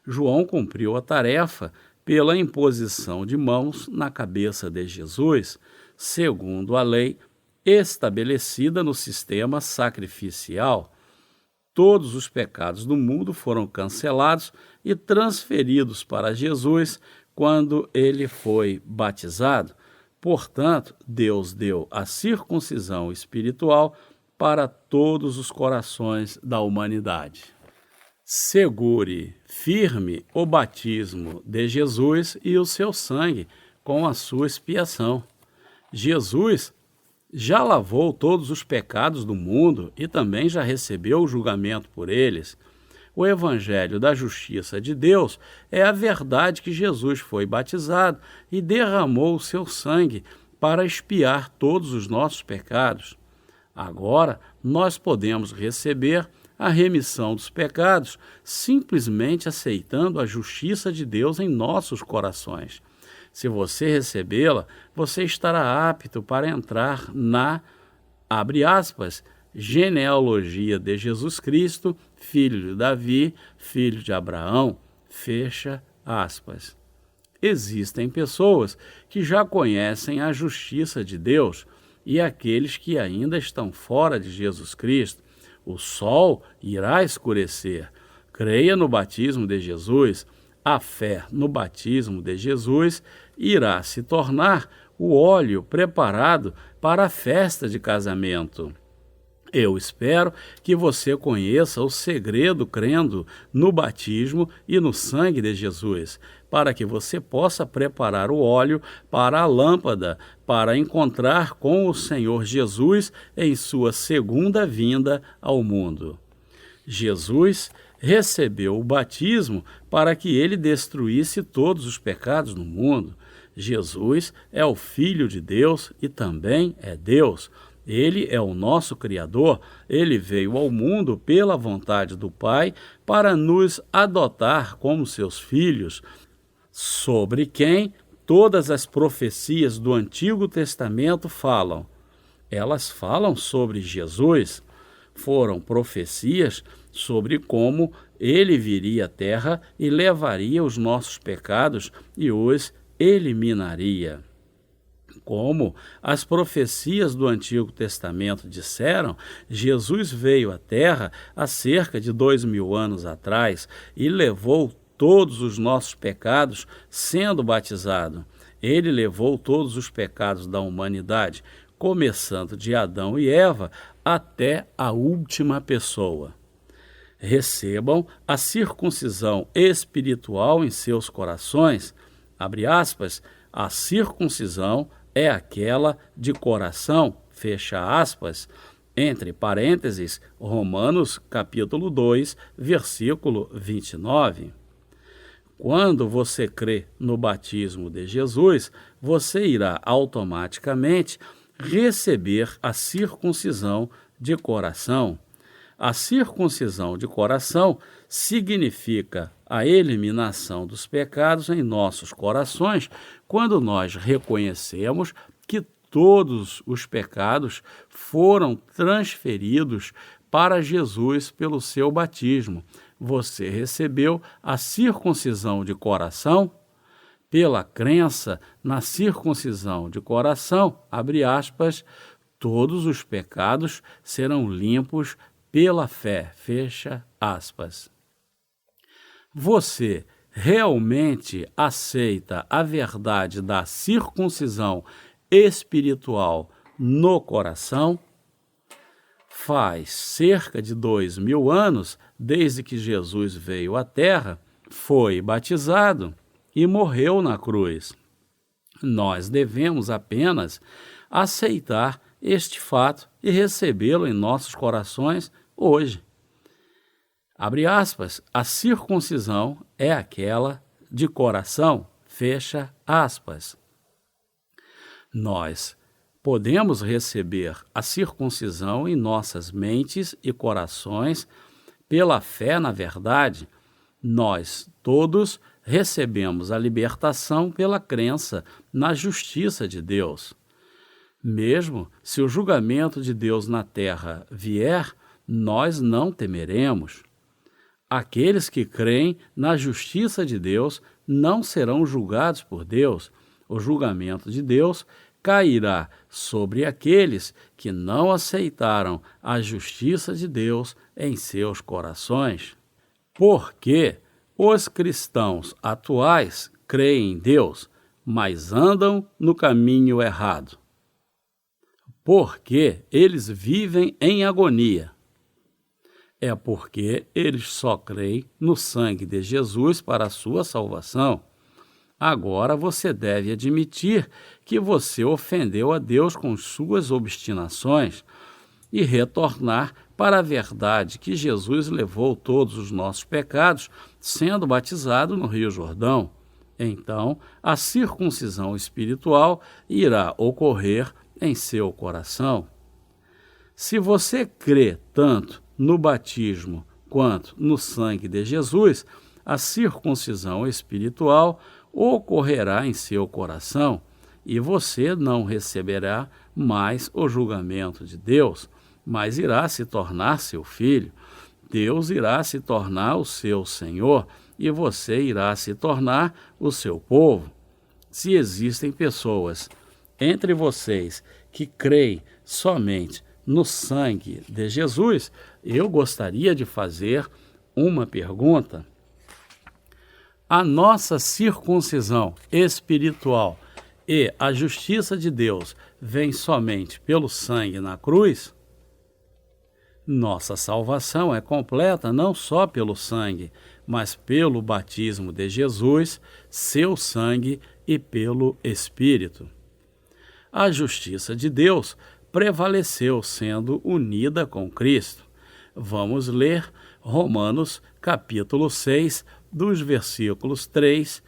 João cumpriu a tarefa pela imposição de mãos na cabeça de Jesus, segundo a lei estabelecida no sistema sacrificial. Todos os pecados do mundo foram cancelados e transferidos para Jesus quando ele foi batizado. Portanto, Deus deu a circuncisão espiritual para todos os corações da humanidade. Segure firme o batismo de Jesus e o seu sangue com a sua expiação. Jesus já lavou todos os pecados do mundo e também já recebeu o julgamento por eles. O Evangelho da Justiça de Deus é a verdade que Jesus foi batizado e derramou o seu sangue para expiar todos os nossos pecados. Agora, nós podemos receber a remissão dos pecados simplesmente aceitando a justiça de Deus em nossos corações. Se você recebê-la, você estará apto para entrar na, abre aspas, genealogia de Jesus Cristo, filho de Davi, filho de Abraão, fecha aspas. Existem pessoas que já conhecem a justiça de Deus e aqueles que ainda estão fora de Jesus Cristo. O sol irá escurecer. Creia no batismo de Jesus. A fé no batismo de Jesus irá se tornar o óleo preparado para a festa de casamento. Eu espero que você conheça o segredo crendo no batismo e no sangue de Jesus, para que você possa preparar o óleo para a lâmpada, para encontrar com o Senhor Jesus em sua segunda vinda ao mundo. Jesus recebeu o batismo para que ele destruísse todos os pecados no mundo. Jesus é o Filho de Deus e também é Deus. Ele é o nosso Criador, ele veio ao mundo pela vontade do Pai para nos adotar como seus filhos, sobre quem todas as profecias do Antigo Testamento falam. Elas falam sobre Jesus, foram profecias sobre como ele viria à terra e levaria os nossos pecados e os eliminaria. Como as profecias do Antigo Testamento disseram, Jesus veio à Terra há cerca de 2000 anos atrás e levou todos os nossos pecados sendo batizado. Ele levou todos os pecados da humanidade, começando de Adão e Eva até a última pessoa. Recebam a circuncisão espiritual em seus corações. Abre aspas, a circuncisão é aquela de coração, fecha aspas, entre parênteses, Romanos capítulo 2, versículo 29. Quando você crê no batismo de Jesus, você irá automaticamente receber a circuncisão de coração. A circuncisão de coração significa a eliminação dos pecados em nossos corações, quando nós reconhecemos que todos os pecados foram transferidos para Jesus pelo seu batismo. Você recebeu a circuncisão de coração? Pela crença na circuncisão de coração, abre aspas, todos os pecados serão limpos pela fé, fecha aspas. Você realmente aceita a verdade da circuncisão espiritual no coração? Faz cerca de 2000 anos, desde que Jesus veio à Terra, foi batizado e morreu na cruz. Nós devemos apenas aceitar este fato e recebê-lo em nossos corações hoje. Abre aspas, a circuncisão é aquela de coração, fecha aspas. Nós podemos receber a circuncisão em nossas mentes e corações pela fé na verdade. Nós todos recebemos a libertação pela crença na justiça de Deus. Mesmo se o julgamento de Deus na terra vier, nós não temeremos. Aqueles que creem na justiça de Deus não serão julgados por Deus. O julgamento de Deus cairá sobre aqueles que não aceitaram a justiça de Deus em seus corações. Porque os cristãos atuais creem em Deus, mas andam no caminho errado. Porque eles vivem em agonia. É porque eles só creem no sangue de Jesus para a sua salvação. Agora você deve admitir que você ofendeu a Deus com suas obstinações e retornar para a verdade que Jesus levou todos os nossos pecados sendo batizado no Rio Jordão. Então, a circuncisão espiritual irá ocorrer em seu coração. Se você crê tanto no batismo quanto no sangue de Jesus, a circuncisão espiritual ocorrerá em seu coração e você não receberá mais o julgamento de Deus, mas irá se tornar seu filho. Deus irá se tornar o seu Senhor e você irá se tornar o seu povo. Se existem pessoas entre vocês que creem somente no sangue de Jesus, eu gostaria de fazer uma pergunta. A nossa circuncisão espiritual e a justiça de Deus vem somente pelo sangue na cruz? Nossa salvação é completa não só pelo sangue, mas pelo batismo de Jesus, seu sangue e pelo Espírito. A justiça de Deus prevaleceu sendo unida com Cristo. Vamos ler Romanos capítulo 6, dos versículos 3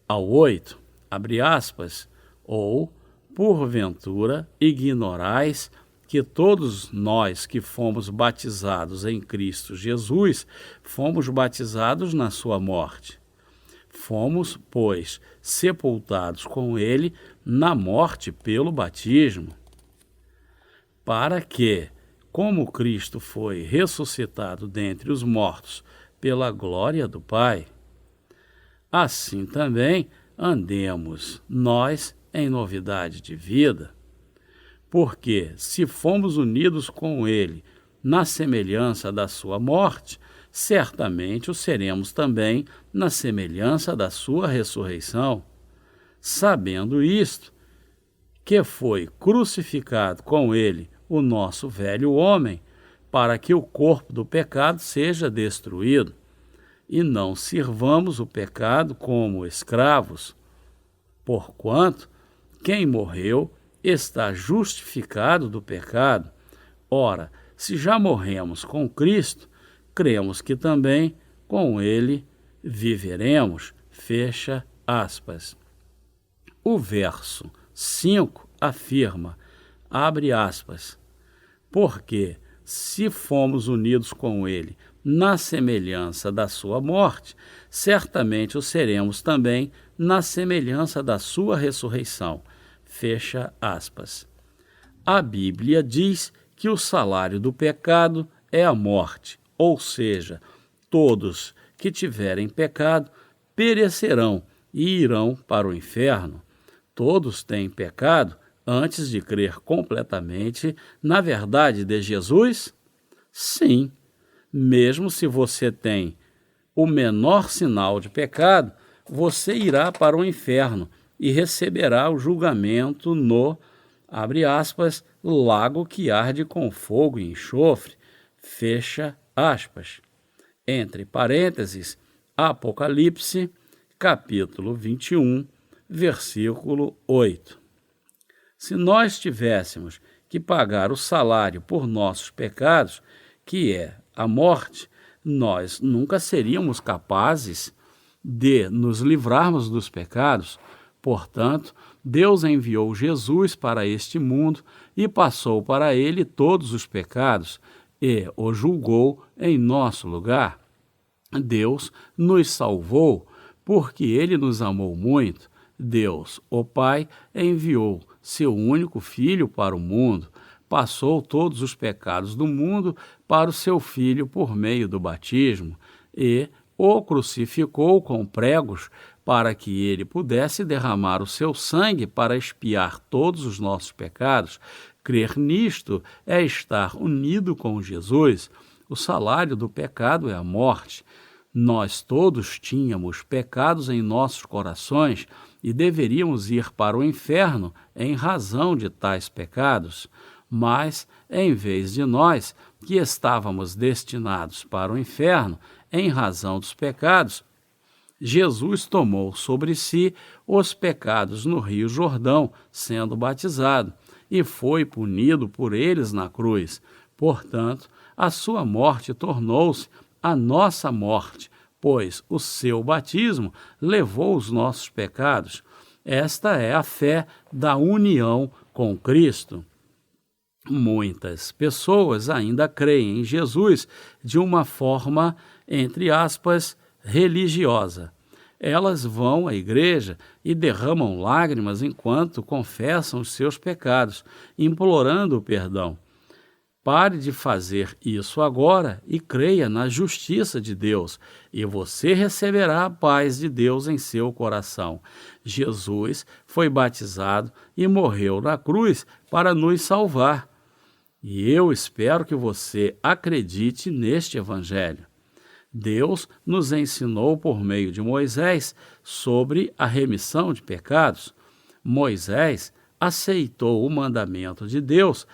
ao 8, abre aspas, ou, porventura, ignorais que todos nós que fomos batizados em Cristo Jesus, fomos batizados na sua morte. Fomos, pois, sepultados com ele na morte pelo batismo, para que, como Cristo foi ressuscitado dentre os mortos pela glória do Pai, assim também andemos nós em novidade de vida. Porque, se fomos unidos com ele na semelhança da sua morte, certamente o seremos também na semelhança da sua ressurreição. Sabendo isto, que foi crucificado com ele o nosso velho homem, para que o corpo do pecado seja destruído, e não sirvamos o pecado como escravos. Porquanto, quem morreu está justificado do pecado. Ora, se já morremos com Cristo, cremos que também com ele viveremos. Fecha aspas. O verso 5 afirma, abre aspas, porque se fomos unidos com ele na semelhança da sua morte, certamente o seremos também na semelhança da sua ressurreição. Fecha aspas. A Bíblia diz que o salário do pecado é a morte, ou seja, todos que tiverem pecado perecerão e irão para o inferno. Todos têm pecado antes de crer completamente na verdade de Jesus? Sim. Mesmo se você tem o menor sinal de pecado, você irá para o inferno e receberá o julgamento no, abre aspas, lago que arde com fogo e enxofre, fecha aspas. Entre parênteses, Apocalipse, capítulo 21, versículo 8. Se nós tivéssemos que pagar o salário por nossos pecados, que é a morte, nós nunca seríamos capazes de nos livrarmos dos pecados. Portanto, Deus enviou Jesus para este mundo e passou para ele todos os pecados e o julgou em nosso lugar. Deus nos salvou porque ele nos amou muito. Deus, o Pai, enviou seu único Filho para o mundo, passou todos os pecados do mundo para o seu Filho por meio do batismo e o crucificou com pregos para que ele pudesse derramar o seu sangue para expiar todos os nossos pecados. Crer nisto é estar unido com Jesus. O salário do pecado é a morte. Nós todos tínhamos pecados em nossos corações e deveríamos ir para o inferno em razão de tais pecados. Mas, em vez de nós, que estávamos destinados para o inferno em razão dos pecados, Jesus tomou sobre si os pecados no Rio Jordão, sendo batizado, e foi punido por eles na cruz. Portanto, a sua morte tornou-se a nossa morte, pois o seu batismo levou os nossos pecados. Esta é a fé da união com Cristo. Muitas pessoas ainda creem em Jesus de uma forma, entre aspas, religiosa. Elas vão à igreja e derramam lágrimas enquanto confessam os seus pecados, implorando o perdão. Pare de fazer isso agora e creia na justiça de Deus, e você receberá a paz de Deus em seu coração. Jesus foi batizado e morreu na cruz para nos salvar. E eu espero que você acredite neste Evangelho. Deus nos ensinou por meio de Moisés sobre a remissão de pecados. Moisés aceitou o mandamento de Deus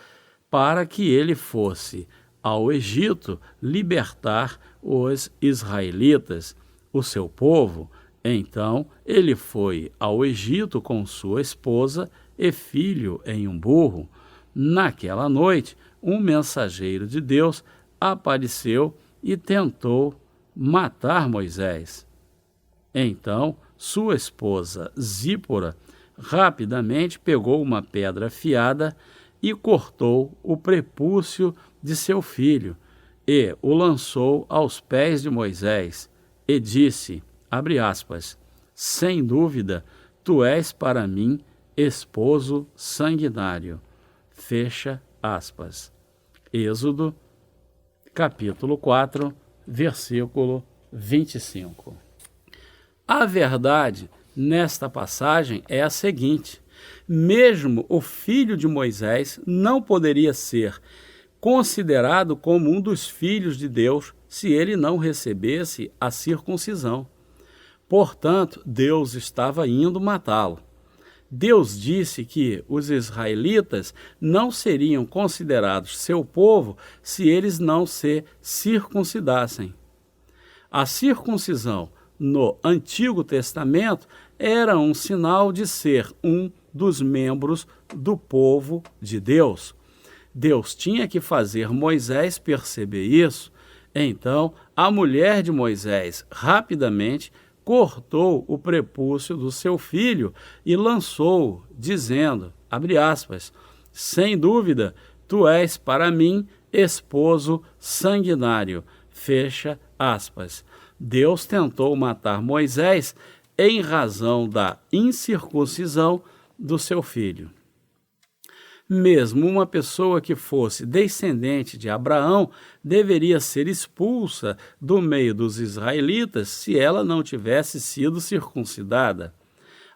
para que ele fosse ao Egito libertar os israelitas, o seu povo. Então ele foi ao Egito com sua esposa e filho em um burro. Naquela noite, um mensageiro de Deus apareceu e tentou matar Moisés. Então sua esposa Zípora rapidamente pegou uma pedra afiada e cortou o prepúcio de seu filho, e o lançou aos pés de Moisés, e disse, abre aspas, sem dúvida, tu és para mim esposo sanguinário. Fecha aspas. Êxodo, capítulo 4, versículo 25. A verdade nesta passagem é a seguinte: mesmo o filho de Moisés não poderia ser considerado como um dos filhos de Deus se ele não recebesse a circuncisão. Portanto, Deus estava indo matá-lo. Deus disse que os israelitas não seriam considerados seu povo se eles não se circuncidassem. A circuncisão no Antigo Testamento era um sinal de ser um dos membros do povo de Deus. Deus tinha que fazer Moisés perceber isso. Então, a mulher de Moisés rapidamente cortou o prepúcio do seu filho e lançou-o, dizendo, abre aspas, sem dúvida, tu és para mim esposo sanguinário, fecha aspas. Deus tentou matar Moisés em razão da incircuncisão do seu filho. Mesmo uma pessoa que fosse descendente de Abraão deveria ser expulsa do meio dos israelitas se ela não tivesse sido circuncidada.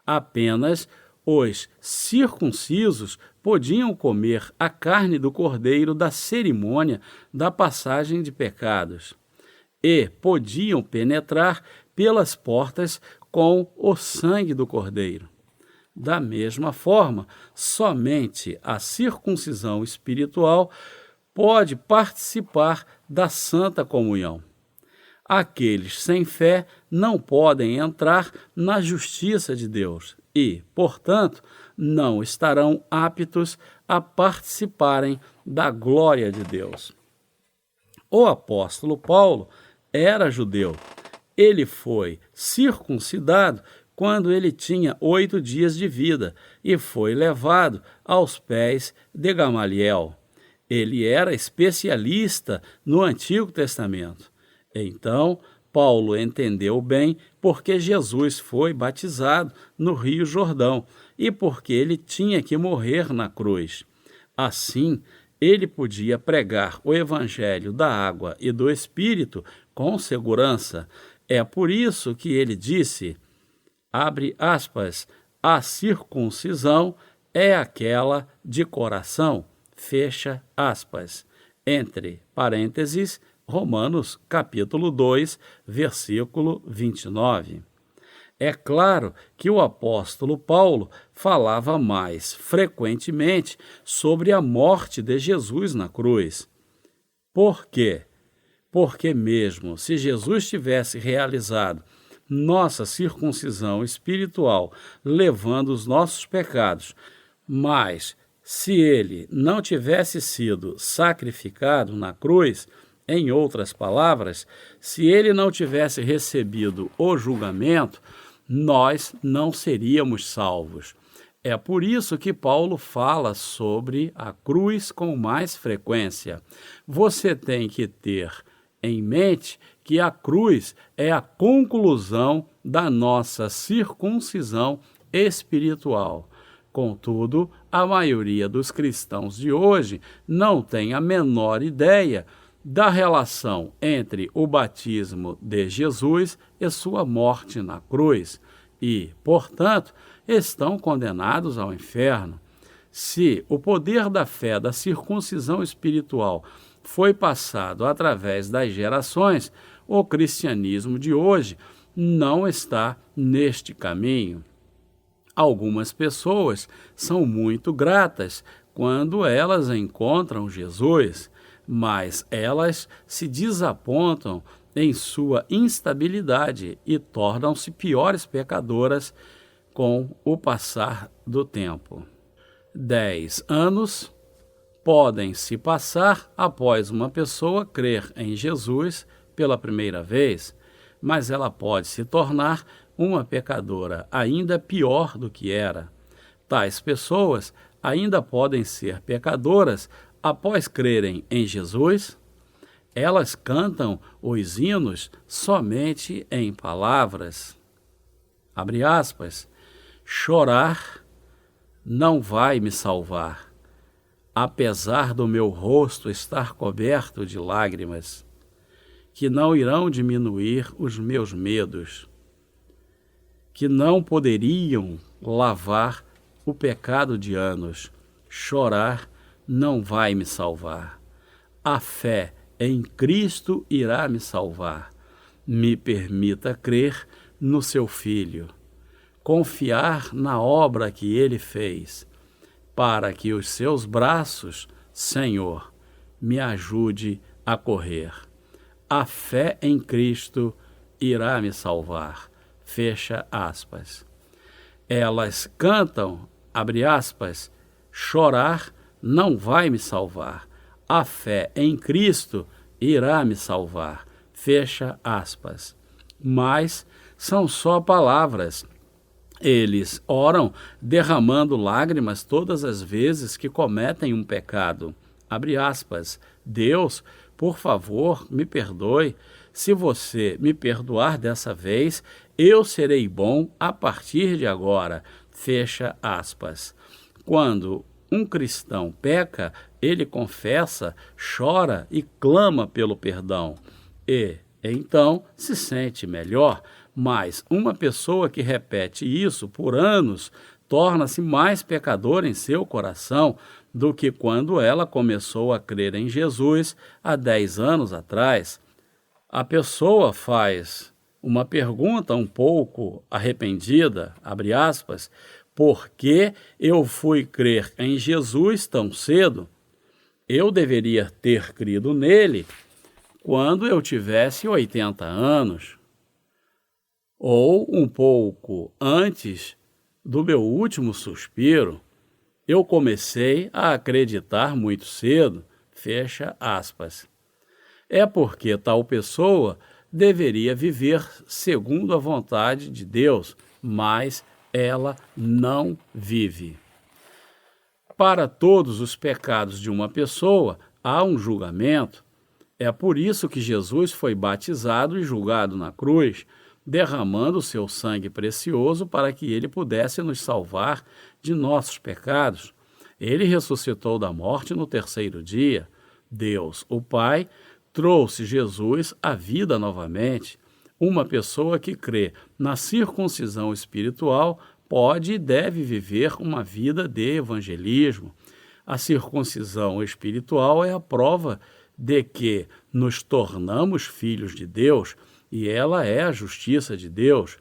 Apenas os circuncisos podiam comer a carne do cordeiro da cerimônia da passagem de pecados e podiam penetrar pelas portas com o sangue do cordeiro. Da mesma forma, somente a circuncisão espiritual pode participar da Santa Comunhão. Aqueles sem fé não podem entrar na justiça de Deus e, portanto, não estarão aptos a participarem da glória de Deus. O apóstolo Paulo era judeu. Ele foi circuncidado quando ele tinha 8 dias de vida e foi levado aos pés de Gamaliel. Ele era especialista no Antigo Testamento. Então, Paulo entendeu bem porque Jesus foi batizado no Rio Jordão e porque ele tinha que morrer na cruz. Assim, ele podia pregar o evangelho da água e do Espírito com segurança. É por isso que ele disse, abre aspas, a circuncisão é aquela de coração, fecha aspas. Entre parênteses, Romanos capítulo 2, versículo 29. É claro que o apóstolo Paulo falava mais frequentemente sobre a morte de Jesus na cruz. Por quê? Porque mesmo se Jesus tivesse realizado nossa circuncisão espiritual, levando os nossos pecados, mas se ele não tivesse sido sacrificado na cruz, em outras palavras, se ele não tivesse recebido o julgamento, nós não seríamos salvos. É por isso que Paulo fala sobre a cruz com mais frequência. Você tem que ter em mente que a cruz é a conclusão da nossa circuncisão espiritual. Contudo, a maioria dos cristãos de hoje não tem a menor ideia da relação entre o batismo de Jesus e sua morte na cruz e, portanto, estão condenados ao inferno. Se o poder da fé da circuncisão espiritual foi passado através das gerações, o cristianismo de hoje não está neste caminho. Algumas pessoas são muito gratas quando elas encontram Jesus, mas elas se desapontam em sua instabilidade e tornam-se piores pecadoras com o passar do tempo. 10 anos podem se passar após uma pessoa crer em Jesus pela primeira vez, mas ela pode se tornar uma pecadora ainda pior do que era. Tais pessoas ainda podem ser pecadoras após crerem em Jesus. Elas cantam os hinos somente em palavras. Abre aspas. Chorar não vai me salvar, apesar do meu rosto estar coberto de lágrimas, que não irão diminuir os meus medos, que não poderiam lavar o pecado de anos. Chorar não vai me salvar. A fé em Cristo irá me salvar. Me permita crer no seu Filho, confiar na obra que ele fez, para que os seus braços, Senhor, me ajude a correr. A fé em Cristo irá me salvar. Fecha aspas. Elas cantam, abre aspas, chorar não vai me salvar. A fé em Cristo irá me salvar. Fecha aspas. Mas são só palavras. Eles oram derramando lágrimas todas as vezes que cometem um pecado. Abre aspas. Deus, por favor, me perdoe. Se você me perdoar dessa vez, eu serei bom a partir de agora. Fecha aspas. Quando um cristão peca, ele confessa, chora e clama pelo perdão. E, então, se sente melhor. Mas uma pessoa que repete isso por anos torna-se mais pecadora em seu coração do que quando ela começou a crer em Jesus há 10 anos atrás. A pessoa faz uma pergunta um pouco arrependida, abre aspas, por que eu fui crer em Jesus tão cedo? Eu deveria ter crido nele quando eu tivesse 80 anos, ou um pouco antes do meu último suspiro. Eu comecei a acreditar muito cedo, fecha aspas. É porque tal pessoa deveria viver segundo a vontade de Deus, mas ela não vive. Para todos os pecados de uma pessoa, há um julgamento. É por isso que Jesus foi batizado e julgado na cruz, derramando seu sangue precioso para que ele pudesse nos salvar de nossos pecados. Ele ressuscitou da morte no terceiro dia. Deus, o Pai, trouxe Jesus à vida novamente. Uma pessoa que crê na circuncisão espiritual pode e deve viver uma vida de evangelismo. A circuncisão espiritual é a prova de que nos tornamos filhos de Deus e ela é a justiça de Deus.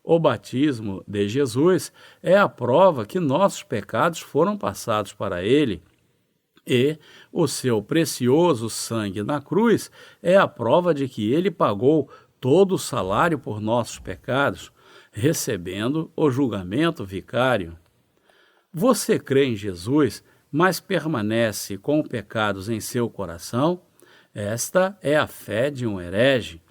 O batismo de Jesus é a prova que nossos pecados foram passados para ele. E o seu precioso sangue na cruz é a prova de que ele pagou todo o salário por nossos pecados, recebendo o julgamento vicário. Você crê em Jesus, mas permanece com pecados em seu coração? Esta é a fé de um herege.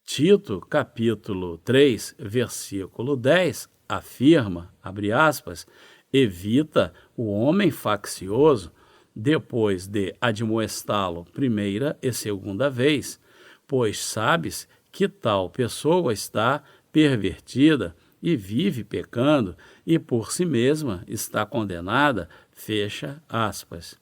Tito, capítulo 3, versículo 10, afirma, abre aspas, evita o homem faccioso, depois de admoestá-lo primeira e segunda vez, pois sabes que tal pessoa está pervertida e vive pecando e por si mesma está condenada, fecha aspas.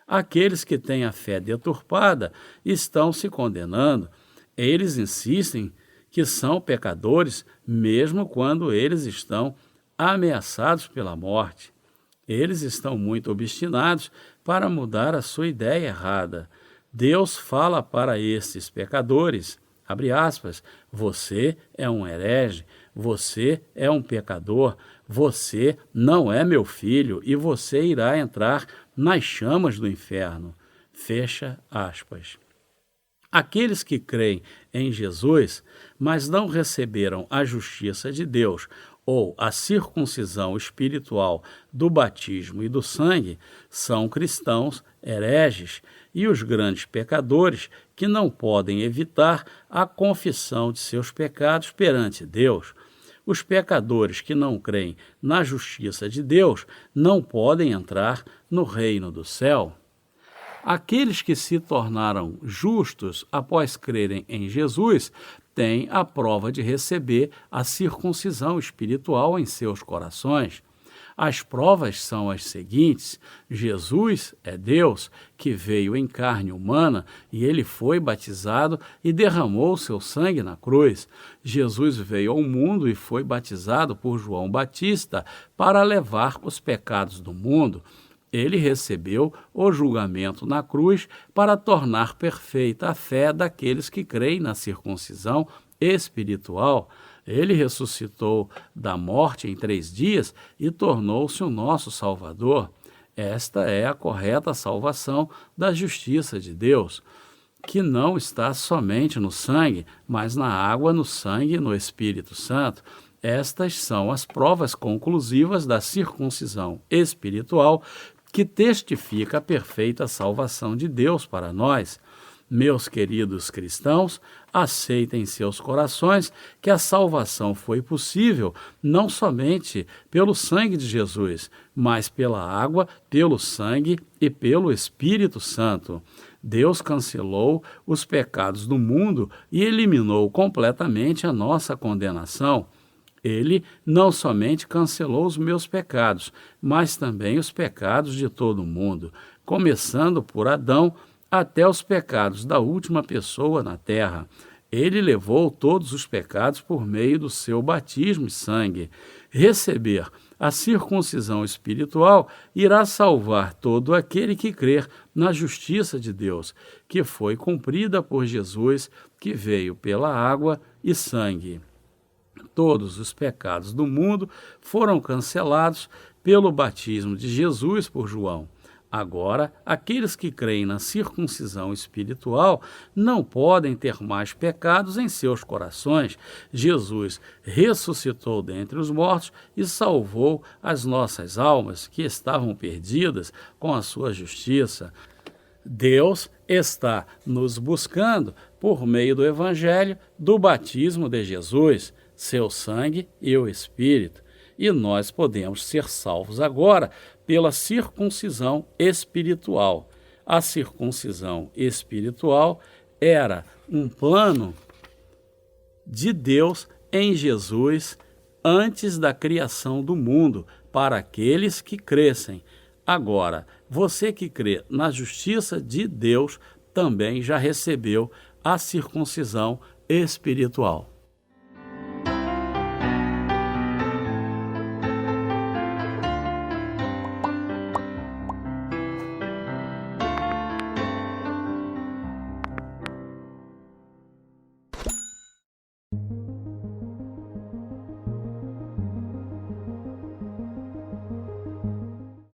Aqueles que têm a fé deturpada estão se condenando. Eles insistem que são pecadores mesmo quando eles estão ameaçados pela morte. Eles estão muito obstinados para mudar a sua ideia errada. Deus fala para estes pecadores, abre aspas, você é um herege, você é um pecador, você não é meu filho e você irá entrar nas chamas do inferno. Fecha aspas. Aqueles que creem em Jesus, mas não receberam a justiça de Deus ou a circuncisão espiritual do batismo e do sangue, são cristãos hereges e os grandes pecadores que não podem evitar a confissão de seus pecados perante Deus. Os pecadores que não creem na justiça de Deus não podem entrar no reino do céu. Aqueles que se tornaram justos após crerem em Jesus têm a prova de receber a circuncisão espiritual em seus corações. As provas são as seguintes: Jesus é Deus, que veio em carne humana e ele foi batizado e derramou seu sangue na cruz. Jesus veio ao mundo e foi batizado por João Batista para levar os pecados do mundo. Ele recebeu o julgamento na cruz para tornar perfeita a fé daqueles que creem na circuncisão espiritual. Ele ressuscitou da morte em 3 dias e tornou-se o nosso Salvador. Esta é a correta salvação da justiça de Deus, que não está somente no sangue, mas na água, no sangue e no Espírito Santo. Estas são as provas conclusivas da circuncisão espiritual, que testifica a perfeita salvação de Deus para nós. Meus queridos cristãos, aceitem em seus corações que a salvação foi possível não somente pelo sangue de Jesus, mas pela água, pelo sangue e pelo Espírito Santo. Deus cancelou os pecados do mundo e eliminou completamente a nossa condenação. Ele não somente cancelou os meus pecados, mas também os pecados de todo mundo, começando por Adão até os pecados da última pessoa na terra. Ele levou todos os pecados por meio do seu batismo e sangue. Receber a circuncisão espiritual irá salvar todo aquele que crer na justiça de Deus, que foi cumprida por Jesus, que veio pela água e sangue. Todos os pecados do mundo foram cancelados pelo batismo de Jesus por João. Agora, aqueles que creem na circuncisão espiritual não podem ter mais pecados em seus corações. Jesus ressuscitou dentre os mortos e salvou as nossas almas que estavam perdidas com a sua justiça. Deus está nos buscando por meio do Evangelho, do batismo de Jesus, seu sangue e o Espírito. E nós podemos ser salvos agora pela circuncisão espiritual. A circuncisão espiritual era um plano de Deus em Jesus antes da criação do mundo, para aqueles que crescem. Agora, você que crê na justiça de Deus também já recebeu a circuncisão espiritual.